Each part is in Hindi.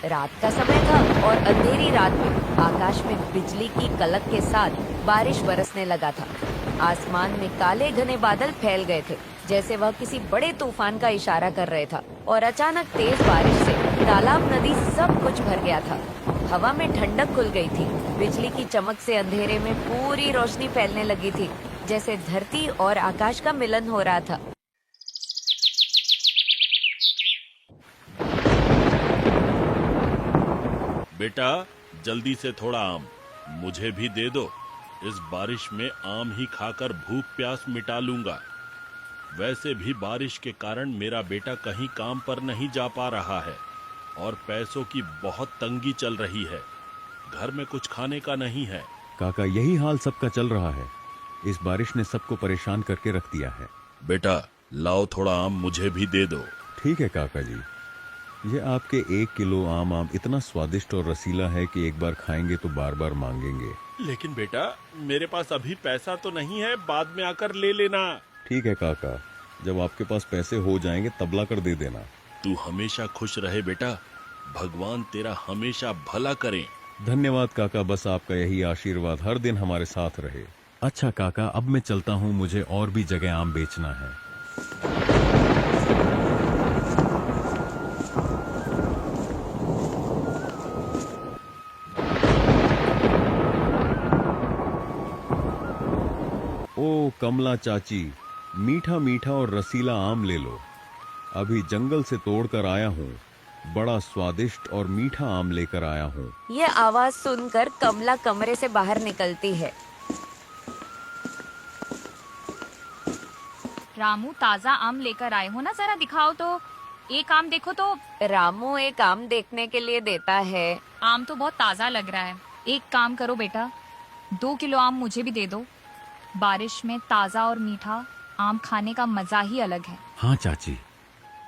रात का समय था और अंधेरी रात में आकाश में बिजली की कलक के साथ बारिश बरसने लगा था। आसमान में काले घने बादल फैल गए थे, जैसे वह किसी बड़े तूफान का इशारा कर रहे था। और अचानक तेज बारिश से तालाब, नदी सब कुछ भर गया था। हवा में ठंडक खुल गई थी। बिजली की चमक से अंधेरे में पूरी रोशनी फैलने लगी थी, जैसे धरती और आकाश का मिलन हो रहा था। बेटा, जल्दी से थोड़ा आम मुझे भी दे दो। इस बारिश में आम ही खाकर भूख प्यास मिटा लूंगा। वैसे भी बारिश के कारण मेरा बेटा कहीं काम पर नहीं जा पा रहा है और पैसों की बहुत तंगी चल रही है। घर में कुछ खाने का नहीं है। काका, यही हाल सबका चल रहा है। इस बारिश ने सबको परेशान करके रख दिया है। बेटा, लाओ थोड़ा आम मुझे भी दे दो। ठीक है काका जी, ये आपके 1 किलो आम इतना स्वादिष्ट और रसीला है कि एक बार खाएंगे तो बार बार मांगेंगे। लेकिन बेटा, मेरे पास अभी पैसा तो नहीं है, बाद में आकर ले लेना। ठीक है काका, जब आपके पास पैसे हो जाएंगे तब ला कर दे देना। तू हमेशा खुश रहे बेटा, भगवान तेरा हमेशा भला करे। धन्यवाद काका, बस आपका यही आशीर्वाद हर दिन हमारे साथ रहे। अच्छा काका, अब मैं चलता हूँ, मुझे और भी जगह आम बेचना है। ओ कमला चाची, मीठा मीठा और रसीला आम ले लो। अभी जंगल से तोड़कर आया हूँ। बड़ा स्वादिष्ट और मीठा आम लेकर आया हूँ। ये आवाज सुनकर कमला कमरे से बाहर निकलती है। रामू, ताजा आम लेकर आए हो ना, जरा दिखाओ तो। एक आम देखो तो। रामू एक आम देखने के लिए देता है। आम तो बहुत ताजा लग रहा है। एक काम करो बेटा, 2 किलो आम मुझे भी दे दो। बारिश में ताजा और मीठा आम खाने का मजा ही अलग है। हाँ चाची,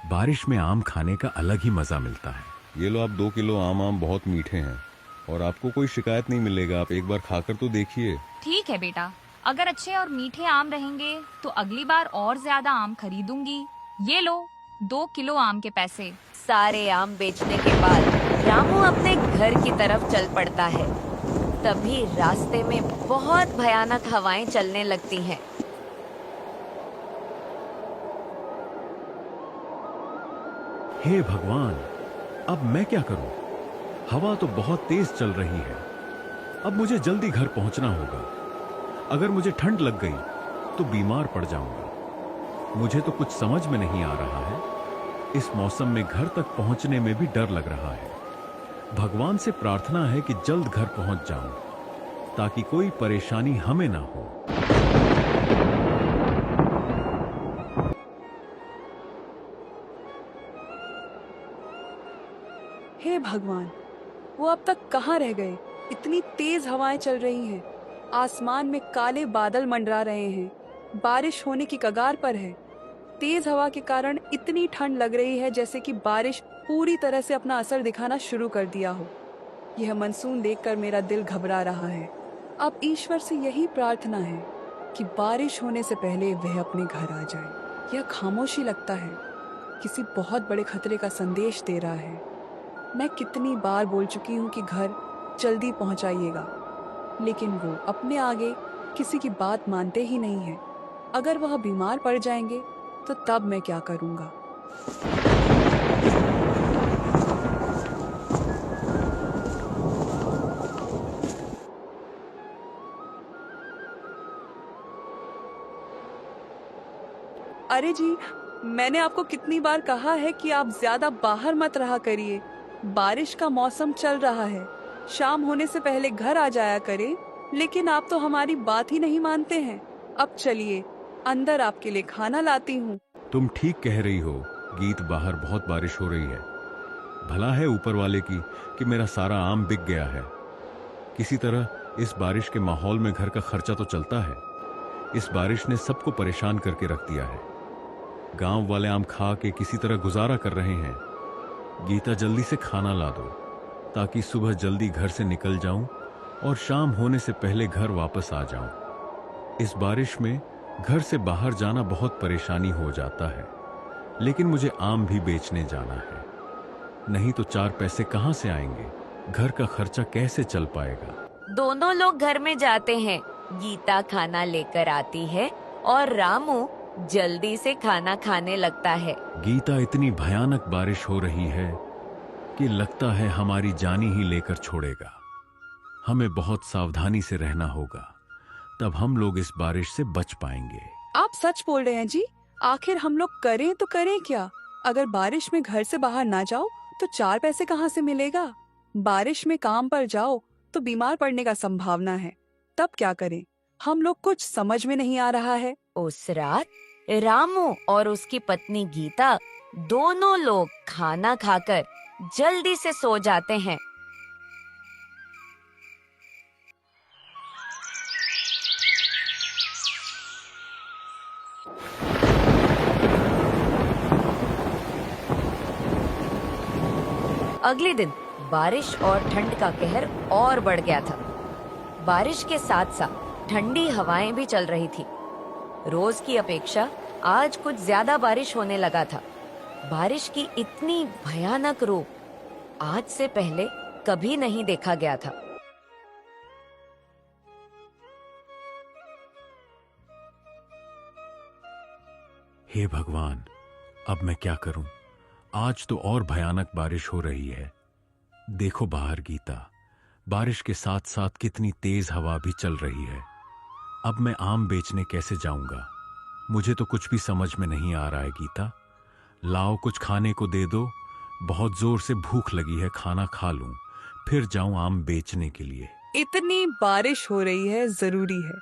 बारिश में आम खाने का अलग ही मजा मिलता है। ये लो, आप 2 किलो आम बहुत मीठे हैं और आपको कोई शिकायत नहीं मिलेगा। आप एक बार खाकर तो देखिए। ठीक है बेटा, अगर अच्छे और मीठे आम रहेंगे तो अगली बार और ज्यादा आम खरीदूंगी। ये लो 2 किलो आम के पैसे। सारे आम बेचने के बाद रामू अपने घर की तरफ चल पड़ता है। तभी रास्ते में बहुत भयानक हवाएं चलने लगती हैं। हे भगवान, अब मैं क्या करूं? हवा तो बहुत तेज चल रही है। अब मुझे जल्दी घर पहुंचना होगा। अगर मुझे ठंड लग गई तो बीमार पड़ जाऊंगा। मुझे तो कुछ समझ में नहीं आ रहा है। इस मौसम में घर तक पहुंचने में भी डर लग रहा है। भगवान से प्रार्थना है कि जल्द घर पहुंच जाऊं, ताकि कोई परेशानी हमें ना हो। हे भगवान, वो अब तक कहाँ रह गए? इतनी तेज हवाएं चल रही हैं। आसमान में काले बादल मंडरा रहे हैं। बारिश होने की कगार पर है। तेज हवा के कारण इतनी ठंड लग रही है जैसे कि बारिश पूरी तरह से अपना असर दिखाना शुरू कर दिया हो। यह मानसून देखकर मेरा दिल घबरा रहा है। अब ईश्वर से यही प्रार्थना है कि बारिश होने से पहले वह अपने घर आ जाए। यह खामोशी लगता है किसी बहुत बड़े खतरे का संदेश दे रहा है। मैं कितनी बार बोल चुकी हूँ कि घर जल्दी पहुँचाइएगा, लेकिन वो अपने आगे किसी की बात मानते ही नहीं है। अगर वह बीमार पड़ जाएंगे तो तब मैं क्या करूँगा? अरे जी, मैंने आपको कितनी बार कहा है कि आप ज्यादा बाहर मत रहा करिए। बारिश का मौसम चल रहा है। शाम होने से पहले घर आ जाया करें, लेकिन आप तो हमारी बात ही नहीं मानते हैं। अब चलिए, अंदर आपके लिए खाना लाती हूँ। तुम ठीक कह रही हो गीत, बाहर बहुत बारिश हो रही है। भला है ऊपर वाले की कि मेरा सारा आम बिक गया है। किसी तरह इस बारिश के माहौल में घर का खर्चा तो चलता है। इस बारिश ने सबको परेशान करके रख दिया है। गांव वाले आम खा के किसी तरह गुजारा कर रहे हैं। गीता, जल्दी से खाना ला दो ताकि सुबह जल्दी घर से निकल जाऊं और शाम होने से पहले घर वापस आ जाऊं। इस बारिश में घर से बाहर जाना बहुत परेशानी हो जाता है, लेकिन मुझे आम भी बेचने जाना है। नहीं तो 4 पैसे कहाँ से आएंगे? घर का खर्चा कैसे चल पाएगा? दोनों लोग घर में जाते हैं। गीता खाना लेकर आती है और रामू जल्दी से खाना खाने लगता है। गीता, इतनी भयानक बारिश हो रही है कि लगता है हमारी जानी ही लेकर छोड़ेगा। हमें बहुत सावधानी से रहना होगा, तब हम लोग इस बारिश से बच पाएंगे। आप सच बोल रहे हैं जी। आखिर हम लोग करें तो करें क्या? अगर बारिश में घर से बाहर ना जाओ तो 4 पैसे कहाँ से मिलेगा? बारिश में काम पर जाओ तो बीमार पड़ने का संभावना है। तब क्या करें? हम लोग कुछ समझ में नहीं आ रहा है। उस रात रामू और उसकी पत्नी गीता दोनों लोग खाना खाकर जल्दी से सो जाते हैं। अगले दिन बारिश और ठंड का कहर और बढ़ गया था। बारिश के साथ साथ ठंडी हवाएं भी चल रही थी। रोज की अपेक्षा आज कुछ ज्यादा बारिश होने लगा था। बारिश की इतनी भयानक रूप आज से पहले कभी नहीं देखा गया था। हे भगवान, अब मैं क्या करूं? आज तो और भयानक बारिश हो रही है। देखो बाहर गीता, बारिश के साथ साथ कितनी तेज हवा भी चल रही है। अब मैं आम बेचने कैसे जाऊंगा? मुझे तो कुछ भी समझ में नहीं आ रहा है। गीता, लाओ कुछ खाने को दे दो। बहुत जोर से भूख लगी है, खाना खा लूं, फिर जाऊं आम बेचने के लिए। इतनी बारिश हो रही है, जरूरी है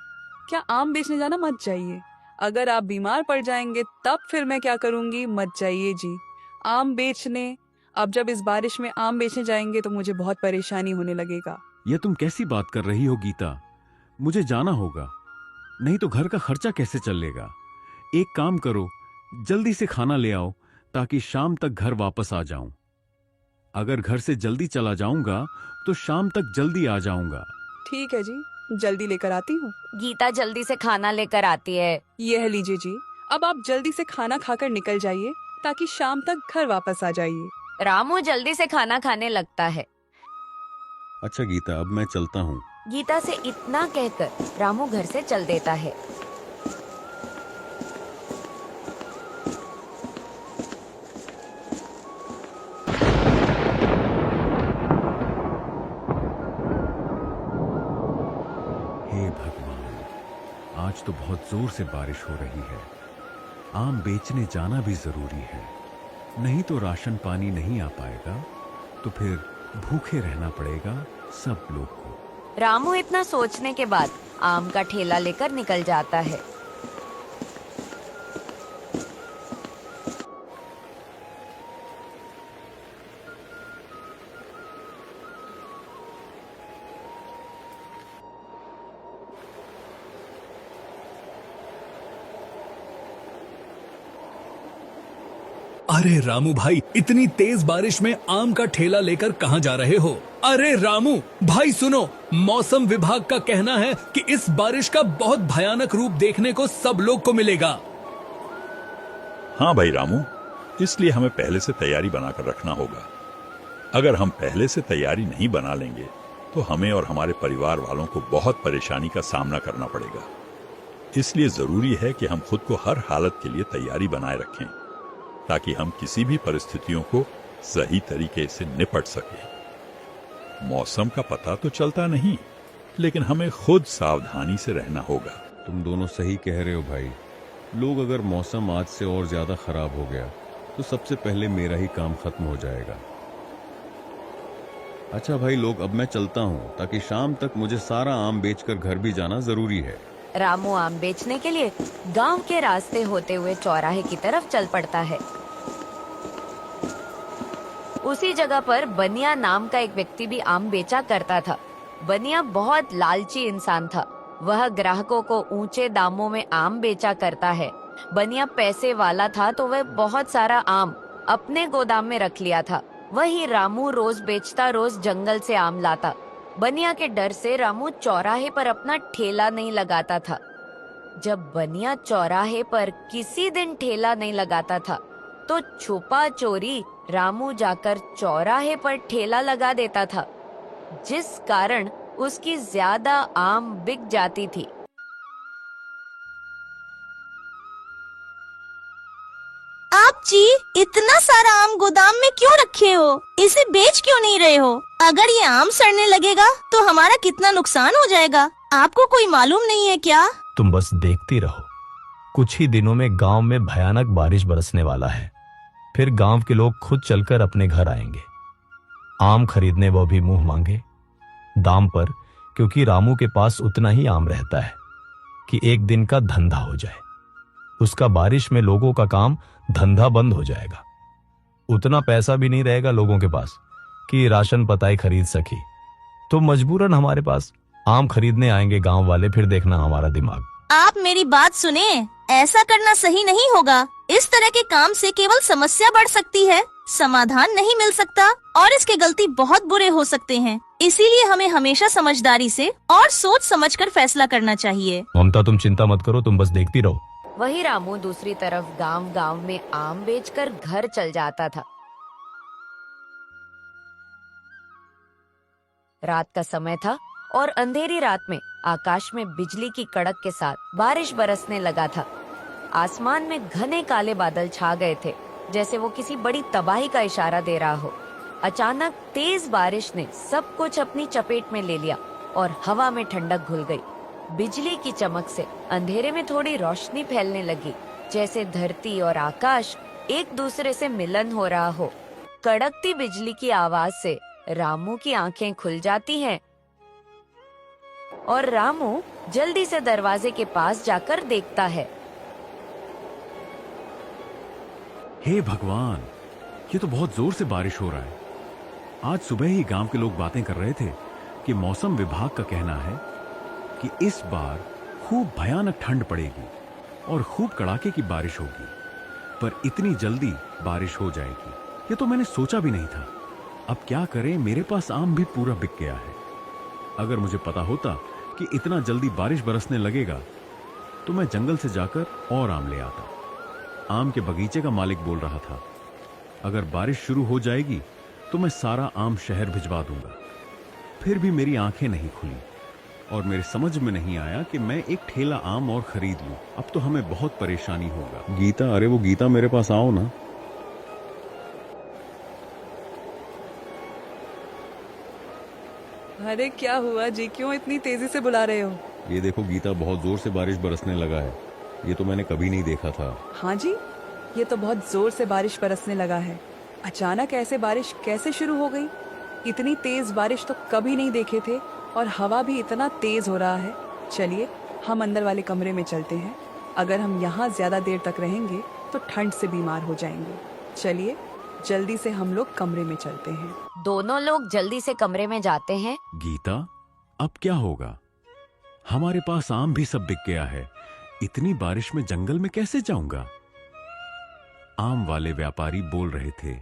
क्या आम बेचने जाना? मत जाइए। अगर आप बीमार पड़ जाएंगे तब फिर मैं क्या करूंगी? मत जाइए जी आम बेचने। अब जब इस बारिश में आम बेचने जाएंगे तो मुझे बहुत परेशानी होने लगेगा। यह तुम कैसी बात कर रही हो गीता? मुझे जाना होगा, नहीं तो घर का खर्चा कैसे चलेगा? एक काम करो, जल्दी से खाना ले आओ ताकि शाम तक घर वापस आ जाऊं। अगर घर से जल्दी चला जाऊंगा तो शाम तक जल्दी आ जाऊंगा। ठीक है जी, जल्दी लेकर आती हूँ। गीता जल्दी से खाना लेकर आती है। यह लीजिए जी, अब आप जल्दी से खाना खाकर निकल जाइए ताकि शाम तक घर वापस आ जाइए। रामू जल्दी से खाना खाने लगता है। अच्छा गीता, अब मैं चलता हूँ। गीता से इतना कहकर रामू घर से चल देता है। हे भगवान, आज तो बहुत जोर से बारिश हो रही है। आम बेचने जाना भी जरूरी है, नहीं तो राशन पानी नहीं आ पाएगा, तो फिर भूखे रहना पड़ेगा सब लोग को। रामू इतना सोचने के बाद आम का ठेला लेकर निकल जाता है। अरे रामू भाई, इतनी तेज बारिश में आम का ठेला लेकर कहाँ जा रहे हो? अरे रामू भाई सुनो, मौसम विभाग का कहना है कि इस बारिश का बहुत भयानक रूप देखने को सब लोग को मिलेगा। हाँ भाई रामू, इसलिए हमें पहले से तैयारी बनाकर रखना होगा। अगर हम पहले से तैयारी नहीं बना लेंगे तो हमें और हमारे परिवार वालों को बहुत परेशानी का सामना करना पड़ेगा। इसलिए जरूरी है कि हम खुद को हर हालत के लिए तैयारी बनाए रखें, ताकि हम किसी भी परिस्थितियों को सही तरीके से निपट सकें। मौसम का पता तो चलता नहीं, लेकिन हमें खुद सावधानी से रहना होगा। तुम दोनों सही कह रहे हो भाई। लोग अगर मौसम आज से और ज्यादा खराब हो गया तो सबसे पहले मेरा ही काम खत्म हो जाएगा। अच्छा भाई लोग, अब मैं चलता हूँ ताकि शाम तक मुझे सारा आम बेचकर घर भी जाना जरूरी है। रामू आम बेचने के लिए गांव के रास्ते होते हुए चौराहे की तरफ चल पड़ता है। उसी जगह पर बनिया नाम का एक व्यक्ति भी आम बेचा करता था। बनिया बहुत लालची इंसान था। वह ग्राहकों को ऊंचे दामों में आम बेचा करता है। बनिया पैसे वाला था तो वह बहुत सारा आम अपने गोदाम में रख लिया था। वही रामू रोज बेचता, रोज जंगल से आम लाता। बनिया के डर से रामू चौराहे पर अपना ठेला नहीं लगाता था। जब बनिया चौराहे पर किसी दिन ठेला नहीं लगाता था तो छुपा चोरी रामू जाकर चौराहे पर ठेला लगा देता था, जिस कारण उसकी ज्यादा आम बिक जाती थी। आप जी इतना सारा आम गोदाम में क्यों रखे हो? इसे बेच क्यों नहीं रहे हो? अगर ये आम सड़ने लगेगा तो हमारा कितना नुकसान हो जाएगा, आपको कोई मालूम नहीं है क्या? तुम बस देखती रहो। कुछ ही दिनों में गांव में भयानक बारिश बरसने वाला है। फिर गांव के लोग खुद चलकर अपने घर आएंगे, आम खरीदने, वो भी मुंह मांगे दाम पर, क्योंकि रामू के पास उतना ही आम रहता है कि एक दिन का धंधा हो जाए। उसका बारिश में लोगों का काम धंधा बंद हो जाएगा। उतना पैसा भी नहीं रहेगा लोगों के पास कि राशन पताई खरीद सकी। तो मजबूरन हमारे पास आम खरीदने आएंगे गांव वाले। फिर देखना हमारा दिमाग। आप मेरी बात सुने, ऐसा करना सही नहीं होगा। इस तरह के काम से केवल समस्या बढ़ सकती है, समाधान नहीं मिल सकता और इसके गलती बहुत बुरे हो सकते हैं। इसीलिए हमें हमेशा समझदारी से और सोच समझकर फैसला करना चाहिए। ममता तुम चिंता मत करो, तुम बस देखती रहो। वही रामू दूसरी तरफ गांव-गांव में आम बेचकर घर चल जाता था। रात का समय था और अंधेरी रात में आकाश में बिजली की कड़क के साथ बारिश बरसने लगा था। आसमान में घने काले बादल छा गए थे, जैसे वो किसी बड़ी तबाही का इशारा दे रहा हो। अचानक तेज बारिश ने सब कुछ अपनी चपेट में ले लिया और हवा में ठंडक घुल गई। बिजली की चमक से अंधेरे में थोड़ी रोशनी फैलने लगी, जैसे धरती और आकाश एक दूसरे से मिलन हो रहा हो। कड़कती बिजली की आवाज से रामू की आंखें खुल जाती हैं और रामू जल्दी से दरवाजे के पास जाकर देखता है। हे भगवान, ये तो बहुत जोर से बारिश हो रहा है। आज सुबह ही गांव के लोग बातें कर रहे थे कि मौसम विभाग का कहना है कि इस बार खूब भयानक ठंड पड़ेगी और खूब कड़ाके की बारिश होगी। पर इतनी जल्दी बारिश हो जाएगी, ये तो मैंने सोचा भी नहीं था। अब क्या करें, मेरे पास आम भी पूरा बिक गया है। अगर मुझे पता होता कि इतना जल्दी बारिश बरसने लगेगा तो मैं जंगल से जाकर और आम ले आता। आम के बगीचे का मालिक बोल रहा था, अगर बारिश शुरू हो जाएगी तो मैं सारा आम शहर भिजवा दूंगा। फिर भी मेरी आंखें नहीं खुली और मेरे समझ में नहीं आया कि मैं एक ठेला आम और खरीद लूं। अब तो हमें बहुत परेशानी होगा। गीता, अरे वो गीता, मेरे पास आओ ना। अरे क्या हुआ जी, क्यों इतनी तेजी से बुला रहे हो? ये देखो गीता, बहुत जोर से बारिश बरसने लगा है। ये तो मैंने कभी नहीं देखा था। हाँ जी, ये तो बहुत जोर से बारिश बरसने लगा है। अचानक ऐसे बारिश कैसे शुरू हो गई? इतनी तेज बारिश तो कभी नहीं देखे थे और हवा भी इतना तेज हो रहा है। चलिए हम अंदर वाले कमरे में चलते हैं। अगर हम यहाँ ज्यादा देर तक रहेंगे तो ठंड से बीमार हो जाएंगे। चलिए जल्दी से हम लोग कमरे में चलते हैं। दोनों लोग जल्दी से कमरे में जाते हैं। गीता, अब क्या होगा? हमारे पास आम भी सब बिक गया है। इतनी बारिश में जंगल में कैसे जाऊंगा? आम वाले व्यापारी बोल रहे थे,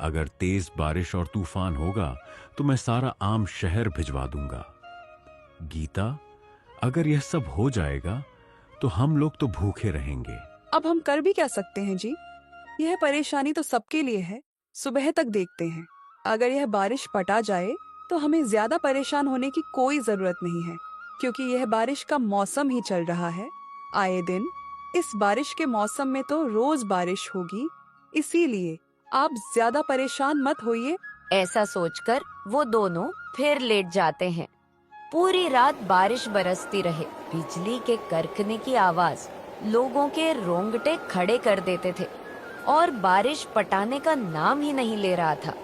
अगर तेज बारिश और तूफान होगा तो मैं सारा आम शहर भिजवा दूंगा। गीता, अगर यह सब हो जाएगा तो हम लोग तो भूखे रहेंगे। अब हम कर भी क्या सकते हैं जी? यह परेशानी तो सबके लिए है। सुबह तक देखते हैं। अगर यह बारिश पटा जाए तो हमें ज्यादा परेशान होने की कोई जरूरत नहीं है, क्योंकि यह बारिश का मौसम ही चल रहा है। आए दिन इस बारिश के मौसम में तो रोज बारिश होगी, इसीलिए आप ज्यादा परेशान मत होइए। ऐसा सोचकर वो दोनों फिर लेट जाते हैं। पूरी रात बारिश बरसती रहे। बिजली के कड़कने की आवाज लोगों के रोंगटे खड़े कर देते थे और बारिश पटाने का नाम ही नहीं ले रहा था।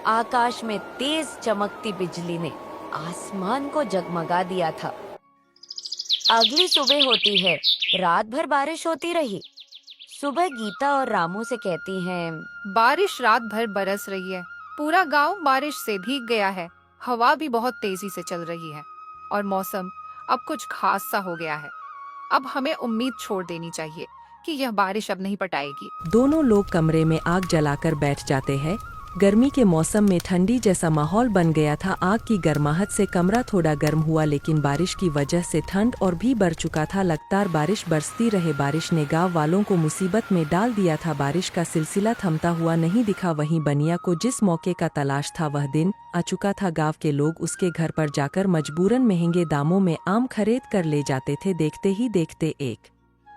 आकाश में तेज चमकती बिजली ने आसमान को जगमगा दिया था। अगली सुबह होती है। रात भर बारिश होती रही। सुबह गीता और रामू से कहती हैं, बारिश रात भर बरस रही है। पूरा गांव बारिश से भीग गया है। हवा भी बहुत तेजी से चल रही है और मौसम अब कुछ खास सा हो गया है। अब हमें उम्मीद छोड़ देनी चाहिए कि यह बारिश अब नहीं पटाएगी। दोनों लोग कमरे में आग जलाकर बैठ जाते हैं गर्मी के मौसम में ठंडी जैसा माहौल बन गया था। आग की गर्माहट से कमरा थोड़ा गर्म हुआ, लेकिन बारिश की वजह से ठंड और भी बढ़ चुका था। लगातार बारिश बरसती रहे। बारिश ने गांव वालों को मुसीबत में डाल दिया था। बारिश का सिलसिला थमता हुआ नहीं दिखा। वहीं बनिया को जिस मौके का तलाश था वह दिन आ चुका था। गाँव के लोग उसके घर पर जाकर मजबूरन महंगे दामों में आम खरीद कर ले जाते थे। देखते ही देखते एक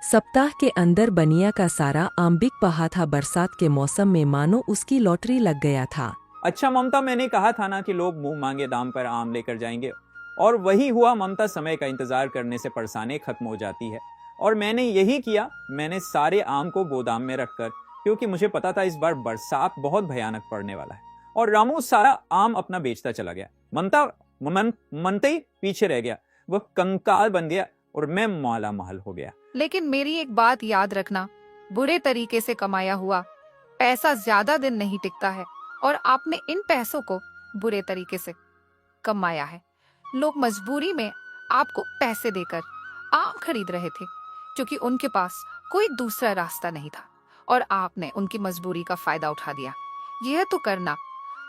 सप्ताह के अंदर बनिया का सारा आम बिक पहा था। बरसात के मौसम में मानो उसकी लॉटरी लग गया था। अच्छा ममता, मैंने कहा था ना कि लोग मुंह मांगे दाम पर आम लेकर जाएंगे, और वही हुआ। ममता समय का इंतजार करने से परेशानी खत्म हो जाती है, और मैंने यही किया। मैंने सारे आम को गोदाम में रखकर, क्योंकि मुझे पता था इस बार बरसात बहुत भयानक पड़ने वाला है। और रामू सारा आम अपना बेचता चला गया। मनते ही पीछे रह गया। वह कंकाल बन गया और मैं माला माल हो गया। लेकिन मेरी एक बात याद रखना, बुरे तरीके से कमाया हुआ पैसा ज्यादा दिन नहीं टिकता है, और आपने इन पैसों को बुरे तरीके से कमाया है। लोग मजबूरी में आपको पैसे देकर आम खरीद रहे थे, क्योंकि उनके पास कोई दूसरा रास्ता नहीं था, और आपने उनकी मजबूरी का फायदा उठा दिया। यह तो करना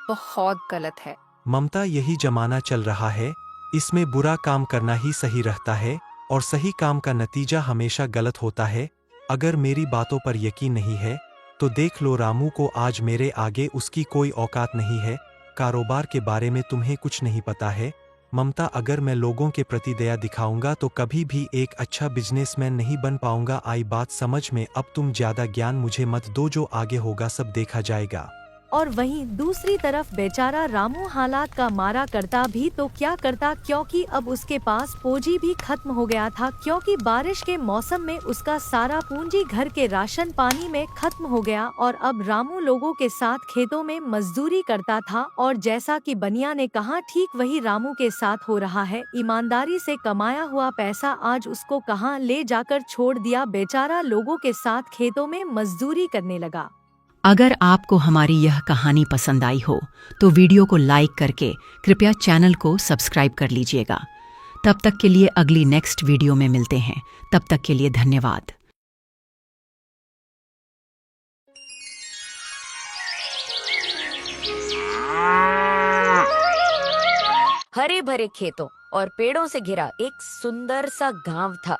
बहुत गलत है। ममता, यही जमाना चल रहा है, इसमें बुरा काम करना ही सही रहता है, और सही काम का नतीजा हमेशा गलत होता है। अगर मेरी बातों पर यकीन नहीं है तो देख लो रामू को, आज मेरे आगे उसकी कोई औकात नहीं है। कारोबार के बारे में तुम्हें कुछ नहीं पता है। ममता, अगर मैं लोगों के प्रति दया दिखाऊंगा तो कभी भी एक अच्छा बिजनेसमैन नहीं बन पाऊंगा। आई बात समझ में? अब तुम ज्यादा ज्ञान मुझे मत दो, जो आगे होगा सब देखा जाएगा। और वहीं दूसरी तरफ बेचारा रामू हालात का मारा करता भी तो क्या करता, क्योंकि अब उसके पास पूंजी भी खत्म हो गया था। क्योंकि बारिश के मौसम में उसका सारा पूंजी घर के राशन पानी में खत्म हो गया, और अब रामू लोगों के साथ खेतों में मजदूरी करता था। और जैसा कि बनिया ने कहा, ठीक वही रामू के साथ हो रहा है। ईमानदारी से कमाया हुआ पैसा आज उसको कहां ले जाकर छोड़ दिया। बेचारा लोगों के साथ खेतों में मजदूरी करने लगा। अगर आपको हमारी यह कहानी पसंद आई हो तो वीडियो को लाइक करके कृपया चैनल को सब्सक्राइब कर लीजिएगा। तब तक के लिए अगली नेक्स्ट वीडियो में मिलते हैं। तब तक के लिए धन्यवाद। हरे भरे खेतों और पेड़ों से घिरा एक सुंदर सा गांव था,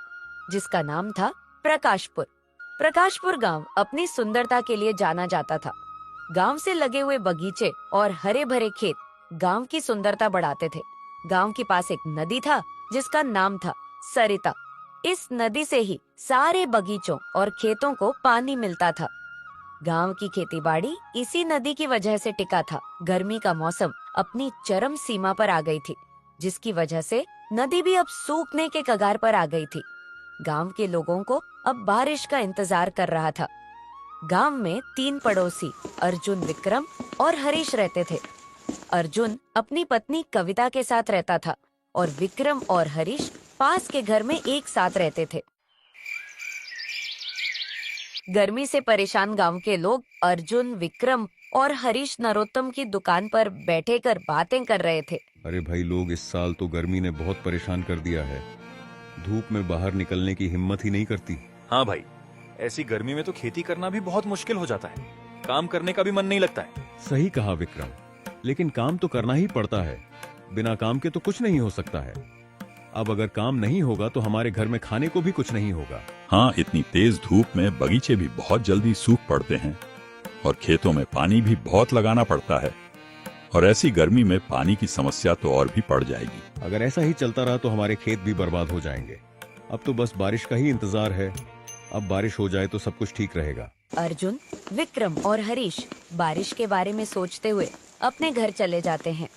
जिसका नाम था प्रकाशपुर। प्रकाशपुर गांव अपनी सुंदरता के लिए जाना जाता था। गांव से लगे हुए बगीचे और हरे भरे खेत गांव की सुंदरता बढ़ाते थे। गांव के पास एक नदी था जिसका नाम था सरिता। इस नदी से ही सारे बगीचों और खेतों को पानी मिलता था। गांव की खेतीबाड़ी इसी नदी की वजह से टिका था। गर्मी का मौसम अपनी चरम सीमा पर आ गई थी, जिसकी वजह से नदी भी अब सूखने के कगार पर आ गई थी। गांव के लोगों को अब बारिश का इंतजार कर रहा था। गांव में 3 पड़ोसी अर्जुन, विक्रम और हरीश रहते थे। अर्जुन अपनी पत्नी कविता के साथ रहता था और विक्रम और हरीश पास के घर में एक साथ रहते थे। गर्मी से परेशान गांव के लोग अर्जुन, विक्रम और हरीश नरोत्तम की दुकान पर बैठे कर बातें कर रहे थे। अरे भाई लोग, इस साल तो गर्मी ने बहुत परेशान कर दिया है। धूप में बाहर निकलने की हिम्मत ही नहीं करती। हाँ भाई, ऐसी गर्मी में तो खेती करना भी बहुत मुश्किल हो जाता है। काम करने का भी मन नहीं लगता है। सही कहा विक्रम, लेकिन काम तो करना ही पड़ता है। बिना काम के तो कुछ नहीं हो सकता है। अब अगर काम नहीं होगा तो हमारे घर में खाने को भी कुछ नहीं होगा। हाँ, इतनी तेज धूप में बगीचे भी बहुत जल्दी सूख पड़ते हैं और खेतों में पानी भी बहुत लगाना पड़ता है, और ऐसी गर्मी में पानी की समस्या तो और भी बढ़ जाएगी। अगर ऐसा ही चलता रहा तो हमारे खेत भी बर्बाद हो जाएंगे। अब तो बस बारिश का ही इंतजार है। अब बारिश हो जाए तो सब कुछ ठीक रहेगा। अर्जुन, विक्रम और हरीश बारिश के बारे में सोचते हुए अपने घर चले जाते हैं।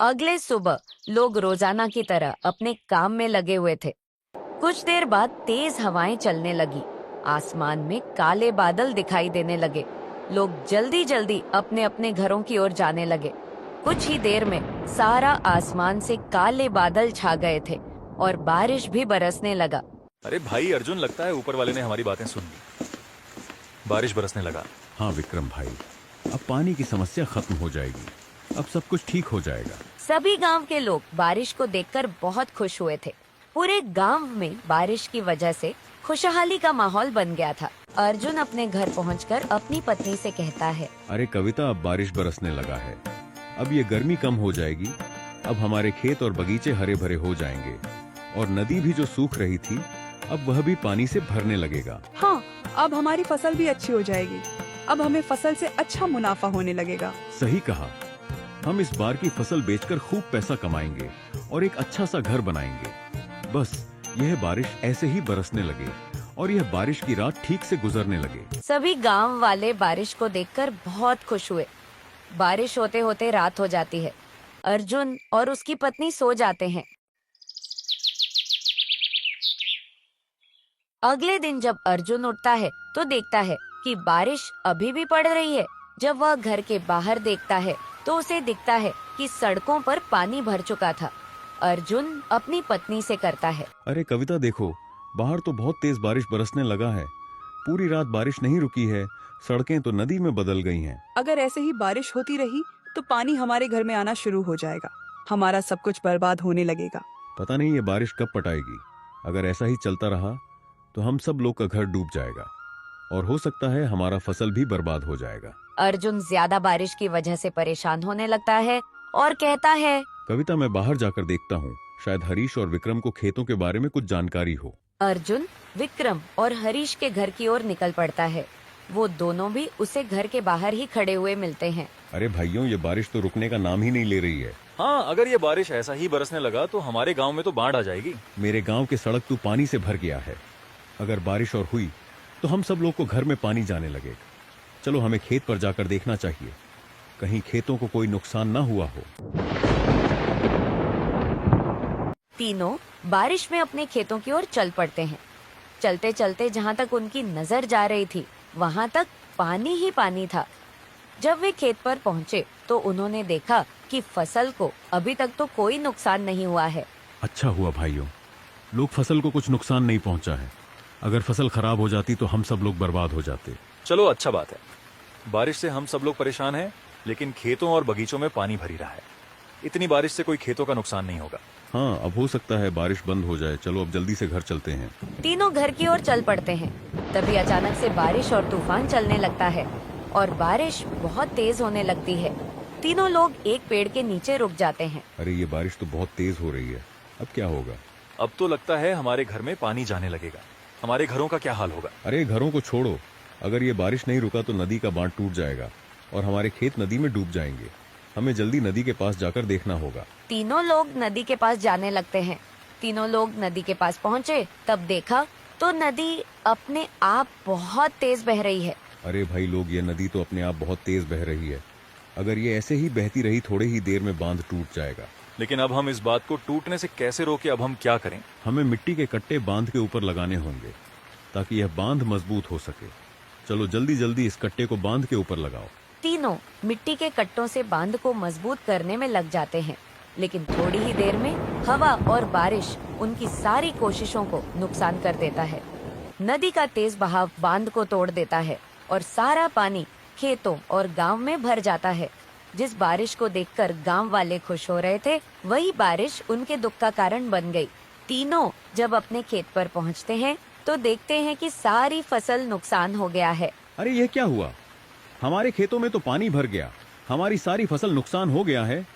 अगले सुबह लोग रोजाना की तरह अपने काम में लगे हुए थे। कुछ देर बाद तेज हवाएं चलने लगी। आसमान में काले बादल दिखाई देने लगे। लोग जल्दी जल्दी अपने अपने घरों की ओर जाने लगे। कुछ ही देर में सारा आसमान से काले बादल छा गए थे और बारिश भी बरसने लगा। अरे भाई अर्जुन, लगता है ऊपर वाले ने हमारी बातें सुन ली। बारिश बरसने लगा। हाँ विक्रम भाई, अब पानी की समस्या खत्म हो जाएगी। अब सब कुछ ठीक हो जाएगा। सभी गांव के लोग बारिश को देखकर बहुत खुश हुए थे। पूरे गांव में बारिश की वजह से खुशहाली का माहौल बन गया था। अर्जुन अपने घर पहुंचकर अपनी पत्नी से कहता है, अरे कविता, अब बारिश बरसने लगा है। अब ये गर्मी कम हो जाएगी। अब हमारे खेत और बगीचे हरे भरे हो जाएंगे और नदी भी जो सूख रही थी अब वह भी पानी से भरने लगेगा। हाँ, अब हमारी फसल भी अच्छी हो जाएगी। अब हमें फसल से अच्छा मुनाफा होने लगेगा। सही कहा। हम इस बार की फसल बेचकर खूब पैसा कमाएंगे और एक अच्छा सा घर बनाएंगे। बस यह बारिश ऐसे ही बरसने लगे और यह बारिश की रात ठीक से गुजरने लगे। सभी गांव वाले बारिश को देखकर बहुत खुश हुए। बारिश होते होते रात हो जाती है। अर्जुन और उसकी पत्नी सो जाते हैं। अगले दिन जब अर्जुन उठता है तो देखता है कि बारिश अभी भी पड़ रही है। जब वह घर के बाहर देखता है तो उसे दिखता है कि सड़कों पर पानी भर चुका था। अर्जुन अपनी पत्नी से करता है, अरे कविता, देखो, बाहर तो बहुत तेज बारिश बरसने लगा है। पूरी रात बारिश नहीं रुकी है। सड़कें तो नदी में बदल गई हैं। अगर ऐसे ही बारिश होती रही तो पानी हमारे घर में आना शुरू हो जाएगा। हमारा सब कुछ बर्बाद होने लगेगा। पता नहीं ये बारिश कब पटाएगी। अगर ऐसा ही चलता रहा तो हम सब लोग का घर डूब जाएगा और हो सकता है हमारा फसल भी बर्बाद हो जाएगा। अर्जुन ज्यादा बारिश की वजह से परेशान होने लगता है और कहता है, कविता, मैं बाहर जाकर देखता हूँ। शायद हरीश और विक्रम को खेतों के बारे में कुछ जानकारी हो। अर्जुन विक्रम और हरीश के घर की ओर निकल पड़ता है। वो दोनों भी उसे घर के बाहर ही खड़े हुए मिलते हैं। अरे भाइयों, ये बारिश तो रुकने का नाम ही नहीं ले रही है। हाँ, अगर ये बारिश ऐसा ही बरसने लगा तो हमारे गांव में तो बाढ़ आ जाएगी। मेरे गांव के सड़क तो पानी से भर गया है। अगर बारिश और हुई तो हम सब लोग को घर में पानी जाने लगेगा। चलो, हमें खेत पर जाकर देखना चाहिए, कहीं खेतों को कोई नुकसान ना हुआ हो। तीनों बारिश में अपने खेतों की ओर चल पड़ते हैं। चलते चलते जहाँ तक उनकी नजर जा रही थी वहाँ तक पानी ही पानी था। जब वे खेत पर पहुँचे तो उन्होंने देखा कि फसल को अभी तक तो कोई नुकसान नहीं हुआ है। अच्छा हुआ भाइयों, लोग फसल को कुछ नुकसान नहीं पहुंचा है। अगर फसल खराब हो जाती तो हम सब लोग बर्बाद हो जाते। चलो, अच्छा बात है। बारिश से हम सब लोग परेशान हैं, लेकिन खेतों और बगीचों में पानी भरी रहा है। इतनी बारिश से कोई खेतों का नुकसान नहीं होगा। हाँ, अब हो सकता है बारिश बंद हो जाए। चलो अब जल्दी से घर चलते हैं। तीनों घर की ओर चल पड़ते हैं। तभी अचानक से बारिश और तूफान चलने लगता है और बारिश बहुत तेज होने लगती है। तीनों लोग एक पेड़ के नीचे रुक जाते हैं। अरे ये बारिश तो बहुत तेज हो रही है, अब क्या होगा? अब तो लगता है हमारे घर में पानी जाने लगेगा। हमारे घरों का क्या हाल होगा? अरे घरों को छोड़ो, अगर ये बारिश नहीं रुका तो नदी का बांध टूट जाएगा और हमारे खेत नदी में डूब जाएंगे। हमें जल्दी नदी के पास जाकर देखना होगा। तीनों लोग नदी के पास जाने लगते हैं। तीनों लोग नदी के पास पहुँचे तब देखा तो नदी अपने आप बहुत तेज बह रही है। अरे भाई लोग, ये नदी तो अपने आप बहुत तेज बह रही है। अगर ये ऐसे ही बहती रही थोड़ी ही देर में बांध टूट जाएगा। लेकिन अब हम इस बात को टूटने से कैसे रोके? अब हम क्या करें? हमें मिट्टी के कट्टे बांध के ऊपर लगाने होंगे ताकि यह बांध मजबूत हो सके। चलो जल्दी जल्दी इस कट्टे को बांध के ऊपर लगाओ। तीनों मिट्टी के कट्टों से बांध को मजबूत करने में लग जाते हैं, लेकिन थोड़ी ही देर में हवा और बारिश उनकी सारी कोशिशों को नुकसान कर देता है। नदी का तेज बहाव बांध को तोड़ देता है और सारा पानी खेतों और गांव में भर जाता है। जिस बारिश को देखकर गांव वाले खुश हो रहे थे, वही बारिश उनके दुख का कारण बन गई। तीनों जब अपने खेत पर पहुंचते हैं तो देखते हैं कि सारी फसल नुकसान हो गया है। अरे यह क्या हुआ? हमारे खेतों में तो पानी भर गया, हमारी सारी फसल नुकसान हो गया है।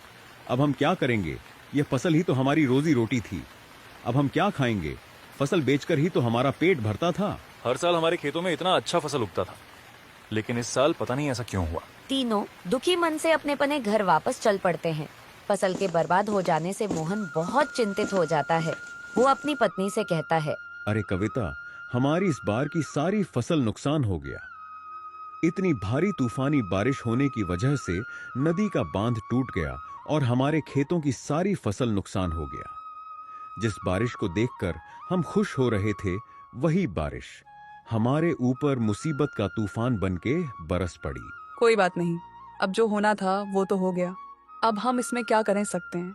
अब हम क्या करेंगे? यह फसल ही तो हमारी रोजी रोटी थी। अब हम क्या खाएंगे? फसल बेचकर ही तो हमारा पेट भरता था। हर साल हमारे खेतों में इतना अच्छा फसल उगता था, लेकिन इस साल पता नहीं ऐसा क्यों हुआ। तीनों दुखी मन से अपने पने घर वापस चल पड़ते हैं। फसल के बर्बाद हो जाने से मोहन बहुत चिंतित हो जाता है। वो अपनी पत्नी से कहता है, अरे कविता, हमारी इस बार की सारी फसल नुकसान हो गया। इतनी भारी तूफानी बारिश होने की वजह से नदी का बांध टूट गया और हमारे खेतों की सारी फसल नुकसान हो गया। जिस बारिश को देखकर हम खुश हो रहे थे, वही बारिश हमारे ऊपर मुसीबत का तूफान बनके बरस पड़ी। कोई बात नहीं, अब जो होना था वो तो हो गया। अब हम इसमें क्या कर सकते हैं?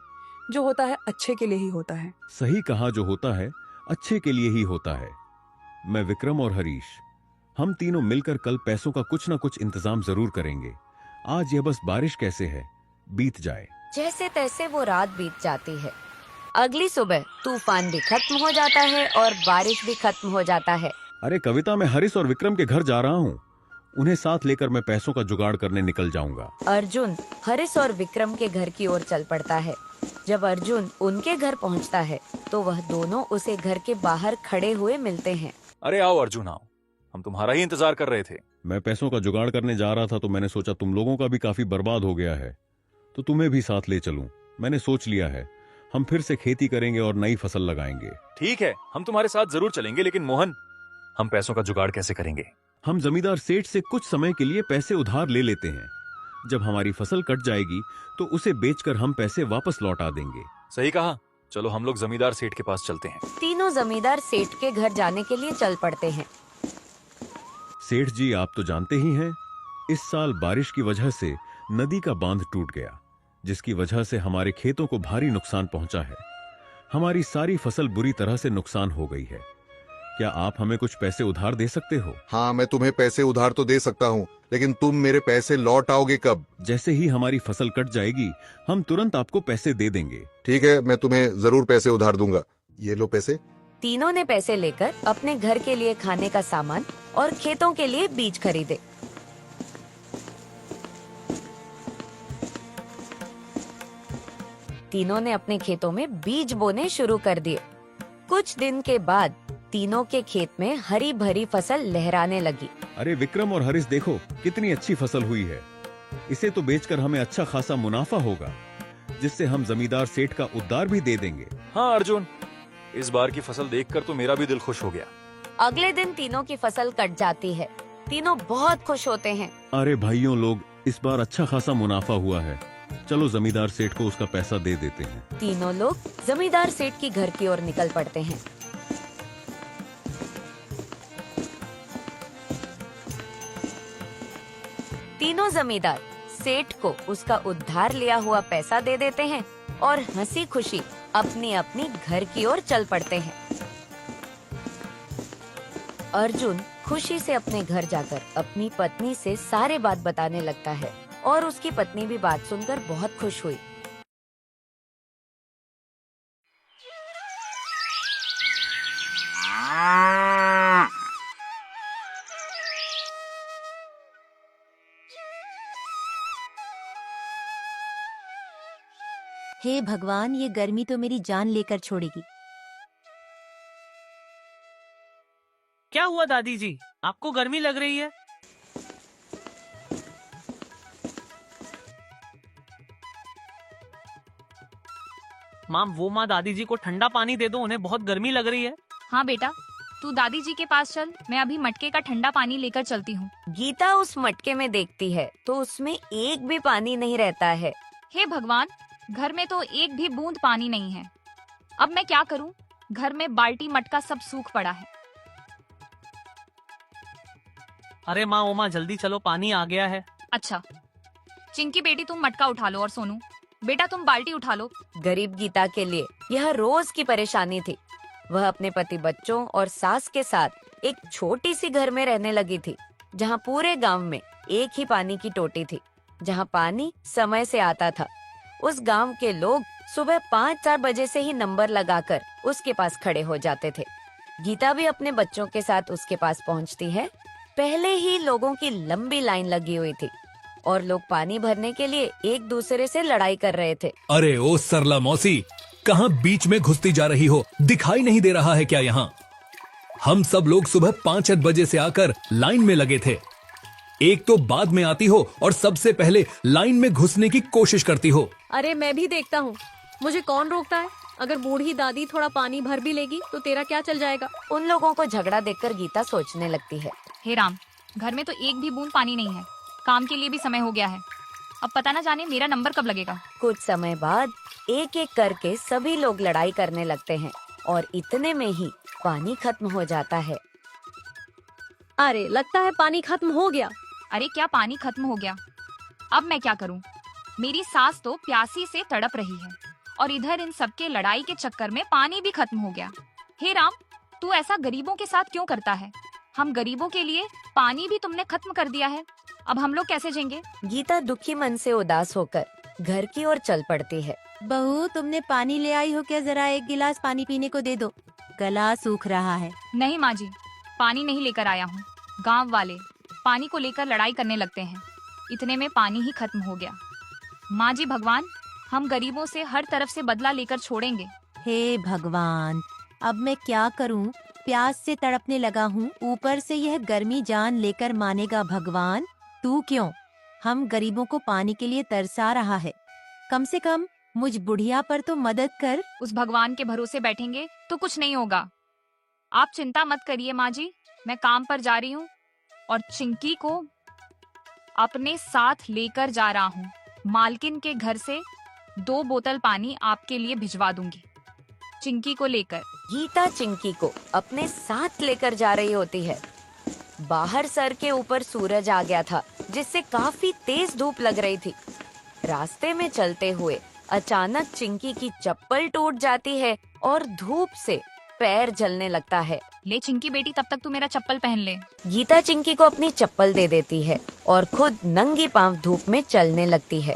जो होता है अच्छे के लिए ही होता है। सही कहा, जो होता है अच्छे के लिए ही होता है। मैं, विक्रम और हरीश, हम तीनों मिलकर कल पैसों का कुछ ना कुछ इंतजाम जरूर करेंगे। आज यह बस बारिश कैसे है, बीत जाए। जैसे तैसे वो रात बीत जाती है। अगली सुबह तूफान भी खत्म हो जाता है और बारिश भी खत्म हो जाता है। अरे कविता, मैं हरीश और विक्रम के घर जा रहा हूँ। उन्हें साथ लेकर मैं पैसों का जुगाड़ करने निकल जाऊंगा। अर्जुन हरीश और विक्रम के घर की ओर चल पड़ता है। जब अर्जुन उनके घर पहुंचता है तो वह दोनों उसे घर के बाहर खड़े हुए मिलते हैं। अरे आओ अर्जुन आओ, हम तुम्हारा ही इंतजार कर रहे थे। मैं पैसों का जुगाड़ करने जा रहा था तो मैंने सोचा तुम लोगों का भी काफी बर्बाद हो गया है तो तुम्हें भी साथ ले चलूं। मैंने सोच लिया है, हम फिर से खेती करेंगे और नई फसल लगाएंगे। ठीक है, हम तुम्हारे साथ जरूर चलेंगे, लेकिन मोहन, हम पैसों का जुगाड़ कैसे करेंगे? हम जमींदार सेठ से कुछ समय के लिए पैसे उधार ले लेते हैं। जब हमारी फसल कट जाएगी तो उसे बेचकर हम पैसे वापस लौटा देंगे। सही कहा, चलो हम लोग जमींदार सेठ के पास चलते हैं। तीनों जमींदार सेठ के घर जाने के लिए चल पड़ते हैं। सेठ जी, आप तो जानते ही हैं, इस साल बारिश की वजह से नदी का बांध टूट गया, जिसकी वजह से हमारे खेतों को भारी नुकसान पहुंचा है। हमारी सारी फसल बुरी तरह से नुकसान हो गई है। क्या आप हमें कुछ पैसे उधार दे सकते हो? हाँ, मैं तुम्हें पैसे उधार तो दे सकता हूँ, लेकिन तुम मेरे पैसे लौट आओगे कब? जैसे ही हमारी फसल कट जाएगी हम तुरंत आपको पैसे दे देंगे। ठीक है, मैं तुम्हें जरूर पैसे उधार दूंगा। ये लो पैसे। तीनों ने पैसे लेकर अपने घर के लिए खाने का सामान और खेतों के लिए बीज खरीदे। तीनों ने अपने खेतों में बीज बोने शुरू कर दिए। कुछ दिन के बाद तीनों के खेत में हरी भरी फसल लहराने लगी। अरे विक्रम और हरीश, देखो कितनी अच्छी फसल हुई है। इसे तो बेचकर हमें अच्छा खासा मुनाफा होगा, जिससे हम जमींदार सेठ का उद्धार भी दे देंगे। हाँ अर्जुन, इस बार की फसल देखकर तो मेरा भी दिल खुश हो गया। अगले दिन तीनों की फसल कट जाती है। तीनों बहुत खुश होते हैं। अरे भाइयों लोग, इस बार अच्छा खासा मुनाफा हुआ है, चलो जमींदार सेठ को उसका पैसा दे देते हैं। तीनों लोग जमींदार सेठ की घर की ओर निकल पड़ते हैं। तीनों जमींदार सेठ को उसका उधार लिया हुआ पैसा दे देते हैं और हंसी खुशी अपनी अपनी घर की ओर चल पड़ते हैं। अर्जुन खुशी से अपने घर जाकर अपनी पत्नी से सारे बात बताने लगता है और उसकी पत्नी भी बात सुनकर बहुत खुश हुई। हे भगवान, ये गर्मी तो मेरी जान लेकर छोड़ेगी। क्या हुआ दादी जी, आपको गर्मी लग रही है? माँ दादी जी को ठंडा पानी दे दो, उन्हें बहुत गर्मी लग रही है। हाँ बेटा, तू दादी जी के पास चल, मैं अभी मटके का ठंडा पानी लेकर चलती हूँ। गीता उस मटके में देखती है तो उसमें एक भी पानी नहीं रहता है। हे भगवान, घर में तो एक भी बूंद पानी नहीं है। अब मैं क्या करूँ? घर में बाल्टी मटका सब सूख पड़ा है। अरे माँ, ओ माँ, जल्दी चलो, पानी आ गया है। अच्छा, चिंकी बेटी तुम मटका उठा लो और सोनू बेटा तुम बाल्टी उठा लो। गरीब गीता के लिए यह रोज की परेशानी थी। वह अपने पति, बच्चों और सास के साथ एक छोटी सी घर में रहने लगी थी, जहाँ पूरे गांव में एक ही पानी की टोटी थी, जहाँ पानी समय से आता था। उस गांव के लोग सुबह 5-4 बजे से ही नंबर लगाकर उसके पास खड़े हो जाते थे। गीता भी अपने बच्चों के साथ उसके पास पहुंचती है। पहले ही लोगों की लंबी लाइन लगी हुई थी और लोग पानी भरने के लिए एक दूसरे से लड़ाई कर रहे थे। अरे ओ सरला मौसी, कहाँ बीच में घुसती जा रही हो? दिखाई नहीं दे रहा है क्या यहाँ? हम सब लोग सुबह 5 बजे से आकर लाइन में लगे थे। एक तो बाद में आती हो और सबसे पहले लाइन में घुसने की कोशिश करती हो। अरे मैं भी देखता हूँ, मुझे कौन रोकता है? अगर बूढ़ी दादी थोड़ा पानी भर भी लेगी तो तेरा क्या चल जाएगा? उन लोगों को झगड़ा देखकर गीता सोचने लगती है। हे राम, घर में तो एक भी बूंद पानी नहीं है। काम के लिए भी समय हो गया है। अब पता ना जाने मेरा नंबर कब लगेगा। कुछ समय बाद एक एक करके सभी लोग लड़ाई करने लगते हैं और इतने में ही पानी खत्म हो जाता है। अरे लगता है पानी खत्म हो गया। अरे क्या पानी खत्म हो गया? अब मैं क्या करूं? मेरी सास तो प्यासी से तड़प रही है और इधर इन सबके लड़ाई के चक्कर में पानी भी खत्म हो गया। हे राम, तू ऐसा गरीबों के साथ क्यों करता है? हम गरीबों के लिए पानी भी तुमने खत्म कर दिया है। अब हम लोग कैसे जिएंगे? गीता दुखी मन से उदास होकर घर की ओर चल पड़ती है। बहू, तुमने पानी ले आई हो क्या? जरा एक गिलास पानी पीने को दे दो, गला सूख रहा है। नहीं माँ जी, पानी नहीं लेकर आया हूँ। गांव वाले पानी को लेकर लड़ाई करने लगते हैं, इतने में पानी ही खत्म हो गया। माँ जी भगवान, हम गरीबों से हर तरफ से बदला लेकर छोड़ेंगे। हे भगवान, अब मैं क्या करूं? प्यास से तड़पने लगा हूं, ऊपर से यह गर्मी जान लेकर मानेगा भगवान। तू क्यों हम गरीबों को पानी के लिए तरसा रहा है? कम से कम मुझ बुढ़िया पर तो मदद कर। उस भगवान के भरोसे बैठेंगे तो कुछ नहीं होगा। आप चिंता मत करिए माँ जी, मैं काम पर जा रही हूँ और चिंकी को अपने साथ लेकर जा रहा हूँ। मालकिन के घर से 2 बोतल पानी आपके लिए भिजवा दूंगी, चिंकी को लेकर। गीता चिंकी को अपने साथ लेकर जा रही होती है। बाहर सर के ऊपर सूरज आ गया था, जिससे काफी तेज धूप लग रही थी। रास्ते में चलते हुए अचानक चिंकी की चप्पल टूट जाती है और धूप से पैर जलने लगता है। ले चिंकी बेटी, तब तक तू मेरा चप्पल पहन ले। गीता चिंकी को अपनी चप्पल दे देती है और खुद नंगी पांव धूप में चलने लगती है।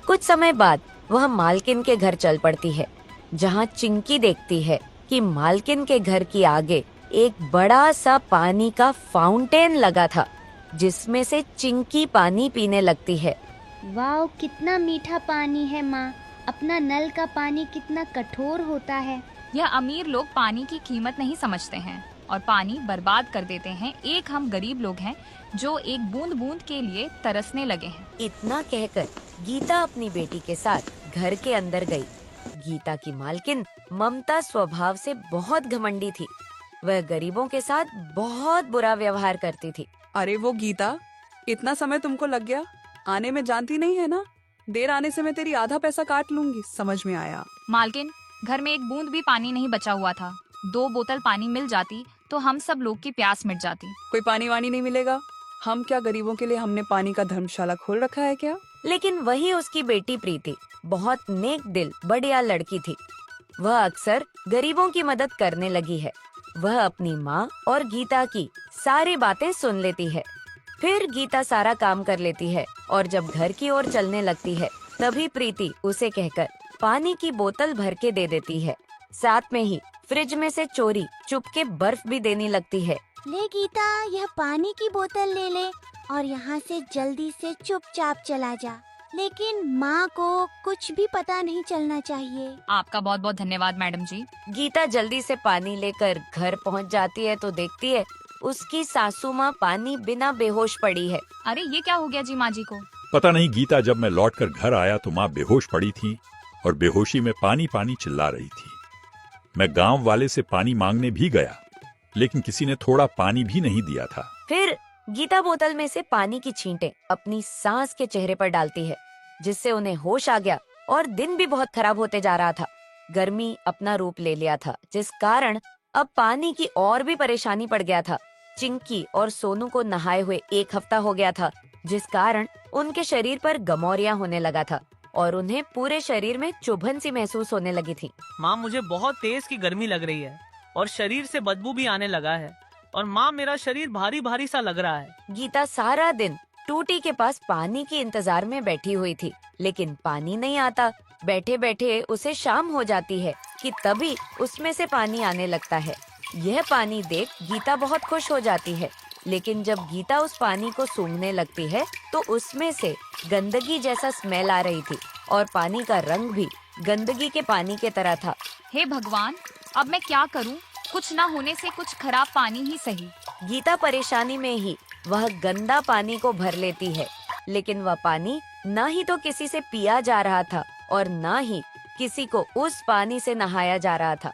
कुछ समय बाद वह मालकिन के घर चल पड़ती है, जहाँ चिंकी देखती है कि मालकिन के घर के आगे एक बड़ा सा पानी का फाउंटेन लगा था, जिसमें से चिंकी पानी पीने लगती है। वाह, कितना मीठा पानी है माँ। अपना नल का पानी कितना कठोर होता है। यह अमीर लोग पानी की कीमत नहीं समझते हैं और पानी बर्बाद कर देते हैं। एक हम गरीब लोग हैं जो एक बूंद बूंद के लिए तरसने लगे हैं। इतना कहकर गीता अपनी बेटी के साथ घर के अंदर गई। गीता की मालकिन ममता स्वभाव से बहुत घमंडी थी। वह गरीबों के साथ बहुत बुरा व्यवहार करती थी। अरे वो गीता, इतना समय तुमको लग गया आने में, जानती नहीं है ना? देर आने से मैं तेरी आधा पैसा काट लूंगी। समझ में आया? मालकिन, घर में एक बूंद भी पानी नहीं बचा हुआ था। 2 बोतल पानी मिल जाती तो हम सब लोग की प्यास मिट जाती। कोई पानी वानी नहीं मिलेगा? हम क्या गरीबों के लिए हमने पानी का धर्मशाला खोल रखा है क्या? लेकिन वही उसकी बेटी प्रीति बहुत नेक दिल बढ़िया लड़की थी। वह अक्सर गरीबों की मदद करने लगी है। वह अपनी माँ और गीता की सारी बातें सुन लेती है। फिर गीता सारा काम कर लेती है और जब घर की ओर चलने लगती है, तभी प्रीति उसे कहकर पानी की बोतल भर के दे देती है। साथ में ही फ्रिज में से चोरी चुपके बर्फ भी देने लगती है। ले गीता, यह पानी की बोतल ले ले और यहाँ से जल्दी से चुपचाप चला जा। लेकिन माँ को कुछ भी पता नहीं चलना चाहिए। आपका बहुत बहुत धन्यवाद मैडम जी। गीता जल्दी से पानी लेकर घर पहुँच जाती है तो देखती है उसकी सासू माँ पानी बिना बेहोश पड़ी है। अरे ये क्या हो गया जी माँ जी को? पता नहीं गीता, जब मैं लौटकर घर आया तो माँ बेहोश पड़ी थी और बेहोशी में पानी पानी चिल्ला रही थी। मैं गांव वाले से पानी मांगने भी गया, लेकिन किसी ने थोड़ा पानी भी नहीं दिया था। फिर गीता बोतल में से पानी की छींटें अपनी सांस के चेहरे पर डालती है, जिससे उन्हें होश आ गया और दिन भी बहुत खराब होते जा रहा था। गर्मी अपना रूप ले लिया था, जिस कारण अब पानी की और भी परेशानी पड़ गया था। चिंकी और सोनू को नहाए हुए 1 हफ्ता हो गया था, जिस कारण उनके शरीर पर गमौरियां होने लगा था और उन्हें पूरे शरीर में चुभन सी महसूस होने लगी थी। माँ, मुझे बहुत तेज की गर्मी लग रही है और शरीर से बदबू भी आने लगा है और माँ, मेरा शरीर भारी भारी सा लग रहा है। गीता सारा दिन टूटी के पास पानी के इंतजार में बैठी हुई थी, लेकिन पानी नहीं आता। बैठे बैठे उसे शाम हो जाती है कि तभी उसमें से पानी आने लगता है। यह पानी देख गीता बहुत खुश हो जाती है, लेकिन जब गीता उस पानी को सूंघने लगती है तो उसमें से गंदगी जैसा स्मेल आ रही थी और पानी का रंग भी गंदगी के पानी के तरह था। हे भगवान, अब मैं क्या करूं? कुछ ना होने से कुछ खराब पानी ही सही। गीता परेशानी में ही वह गंदा पानी को भर लेती है, लेकिन वह पानी न ही तो किसी से पिया जा रहा था और न ही किसी को उस पानी से नहाया जा रहा था।